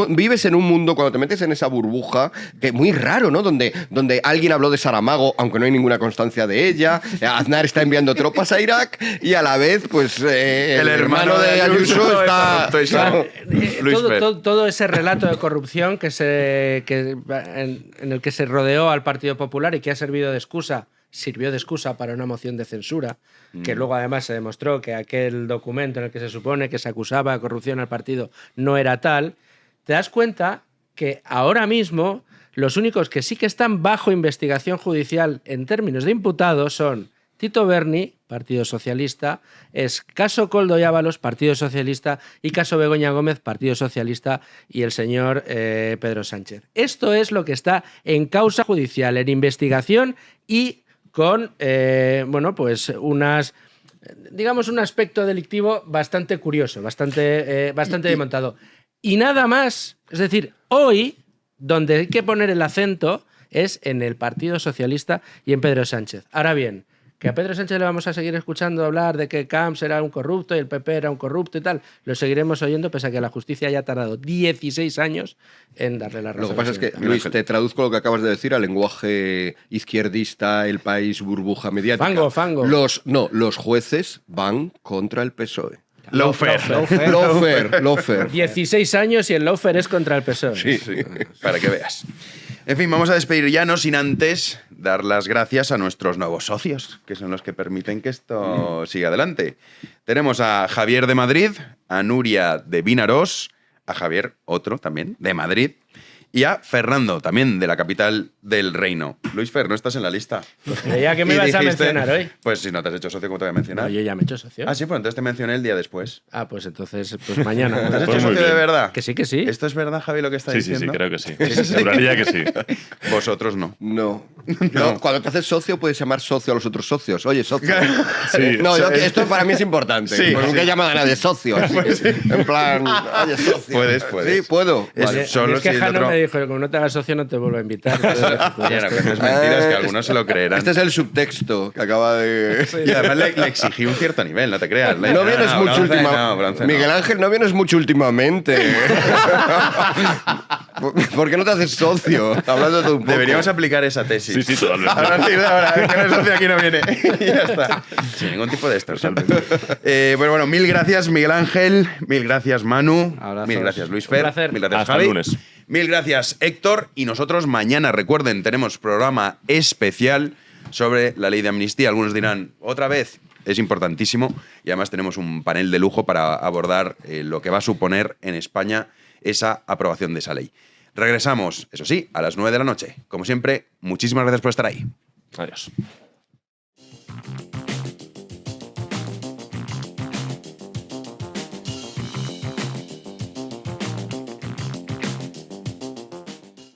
vives en un mundo, cuando te metes en esa burbuja, que es muy raro, ¿no? Donde alguien habló de Saramago, aunque no hay ninguna constancia de ella. Aznar está enviando tropas a Irak y a la vez, pues, el hermano de Ayuso está... Todo ese relato de corrupción en el que se rodeó al Partido Popular y que ha sirvió de excusa para una moción de censura, que luego además se demostró que aquel documento en el que se supone que se acusaba de corrupción al partido no era tal, te das cuenta que ahora mismo los únicos que sí que están bajo investigación judicial en términos de imputados son Tito Berni, Partido Socialista, es caso Koldo y Ábalos, Partido Socialista, y caso Begoña Gómez, Partido Socialista, y el señor Pedro Sánchez. Esto es lo que está en causa judicial, en investigación y con, pues digamos, un aspecto delictivo bastante curioso, bastante desmontado. Y nada más, es decir, hoy, donde hay que poner el acento es en el Partido Socialista y en Pedro Sánchez. Ahora bien, que a Pedro Sánchez le vamos a seguir escuchando hablar de que Camps era un corrupto y el PP era un corrupto y tal, lo seguiremos oyendo pese a que la justicia haya tardado 16 años en darle la razón. Lo que pasa es que, Luis, te traduzco lo que acabas de decir al lenguaje izquierdista, el país, burbuja mediática. Fango. Los jueces van contra el PSOE. Lawfare. 16 años y el lawfare es contra el PSOE. Sí, para que veas. En fin, vamos a despedir ya, no sin antes dar las gracias a nuestros nuevos socios, que son los que permiten que esto siga adelante. Tenemos a Javier de Madrid, a Nuria de Vinarós, a Javier, otro también, de Madrid, y a Fernando, también de la capital del reino. Luis Fer, no estás en la lista. Pues creía que me ibas a mencionar hoy. Pues si no te has hecho socio, ¿cómo te voy a mencionar? No, yo ya me he hecho socio. Ah, sí, pues entonces te mencioné el día después. Ah, pues entonces, pues mañana. ¿Te has hecho socio de verdad? Que sí, que sí. ¿Esto es verdad, Javi, lo que está diciendo? Sí, creo que sí. Juraría que sí. Vosotros no. No. Cuando te haces socio, puedes llamar socio a los otros socios. Oye, socio. Sí. No, esto para mí es importante. Sí, porque nunca he llamado a nadie socio. Así que, en plan, oye, socio. Puedes. Sí, puedo. Vale. Solo es que si el Jano otro... me dijo que como no te hagas socio no te vuelvo a invitar. Entonces, pues, Bueno, que no es mentira, es que algunos se lo creerán. Este es el subtexto que acaba de... Y además le exigí un cierto nivel, no te creas. No vienes mucho últimamente. Miguel Ángel, no vienes mucho últimamente. ¿Por qué no te haces socio? Hablando de un poco. Deberíamos aplicar esa tesis. Sí, totalmente. A partir de ahora, el que no es socio aquí no viene. Y ya está. Sin ningún tipo de extorsión. Bueno, mil gracias, Miguel Ángel. Mil gracias, Manu. Abrazos. Mil gracias, Luis Fer. Un placer. Mil gracias, Hasta Javi. el lunes. Mil gracias, Héctor. Y nosotros mañana, recuerden, tenemos programa especial sobre la ley de amnistía. Algunos dirán, otra vez. Es importantísimo. Y además tenemos un panel de lujo para abordar lo que va a suponer en España esa aprobación de esa ley. Regresamos, eso sí, a las 9 de la noche. Como siempre, muchísimas gracias por estar ahí. Adiós.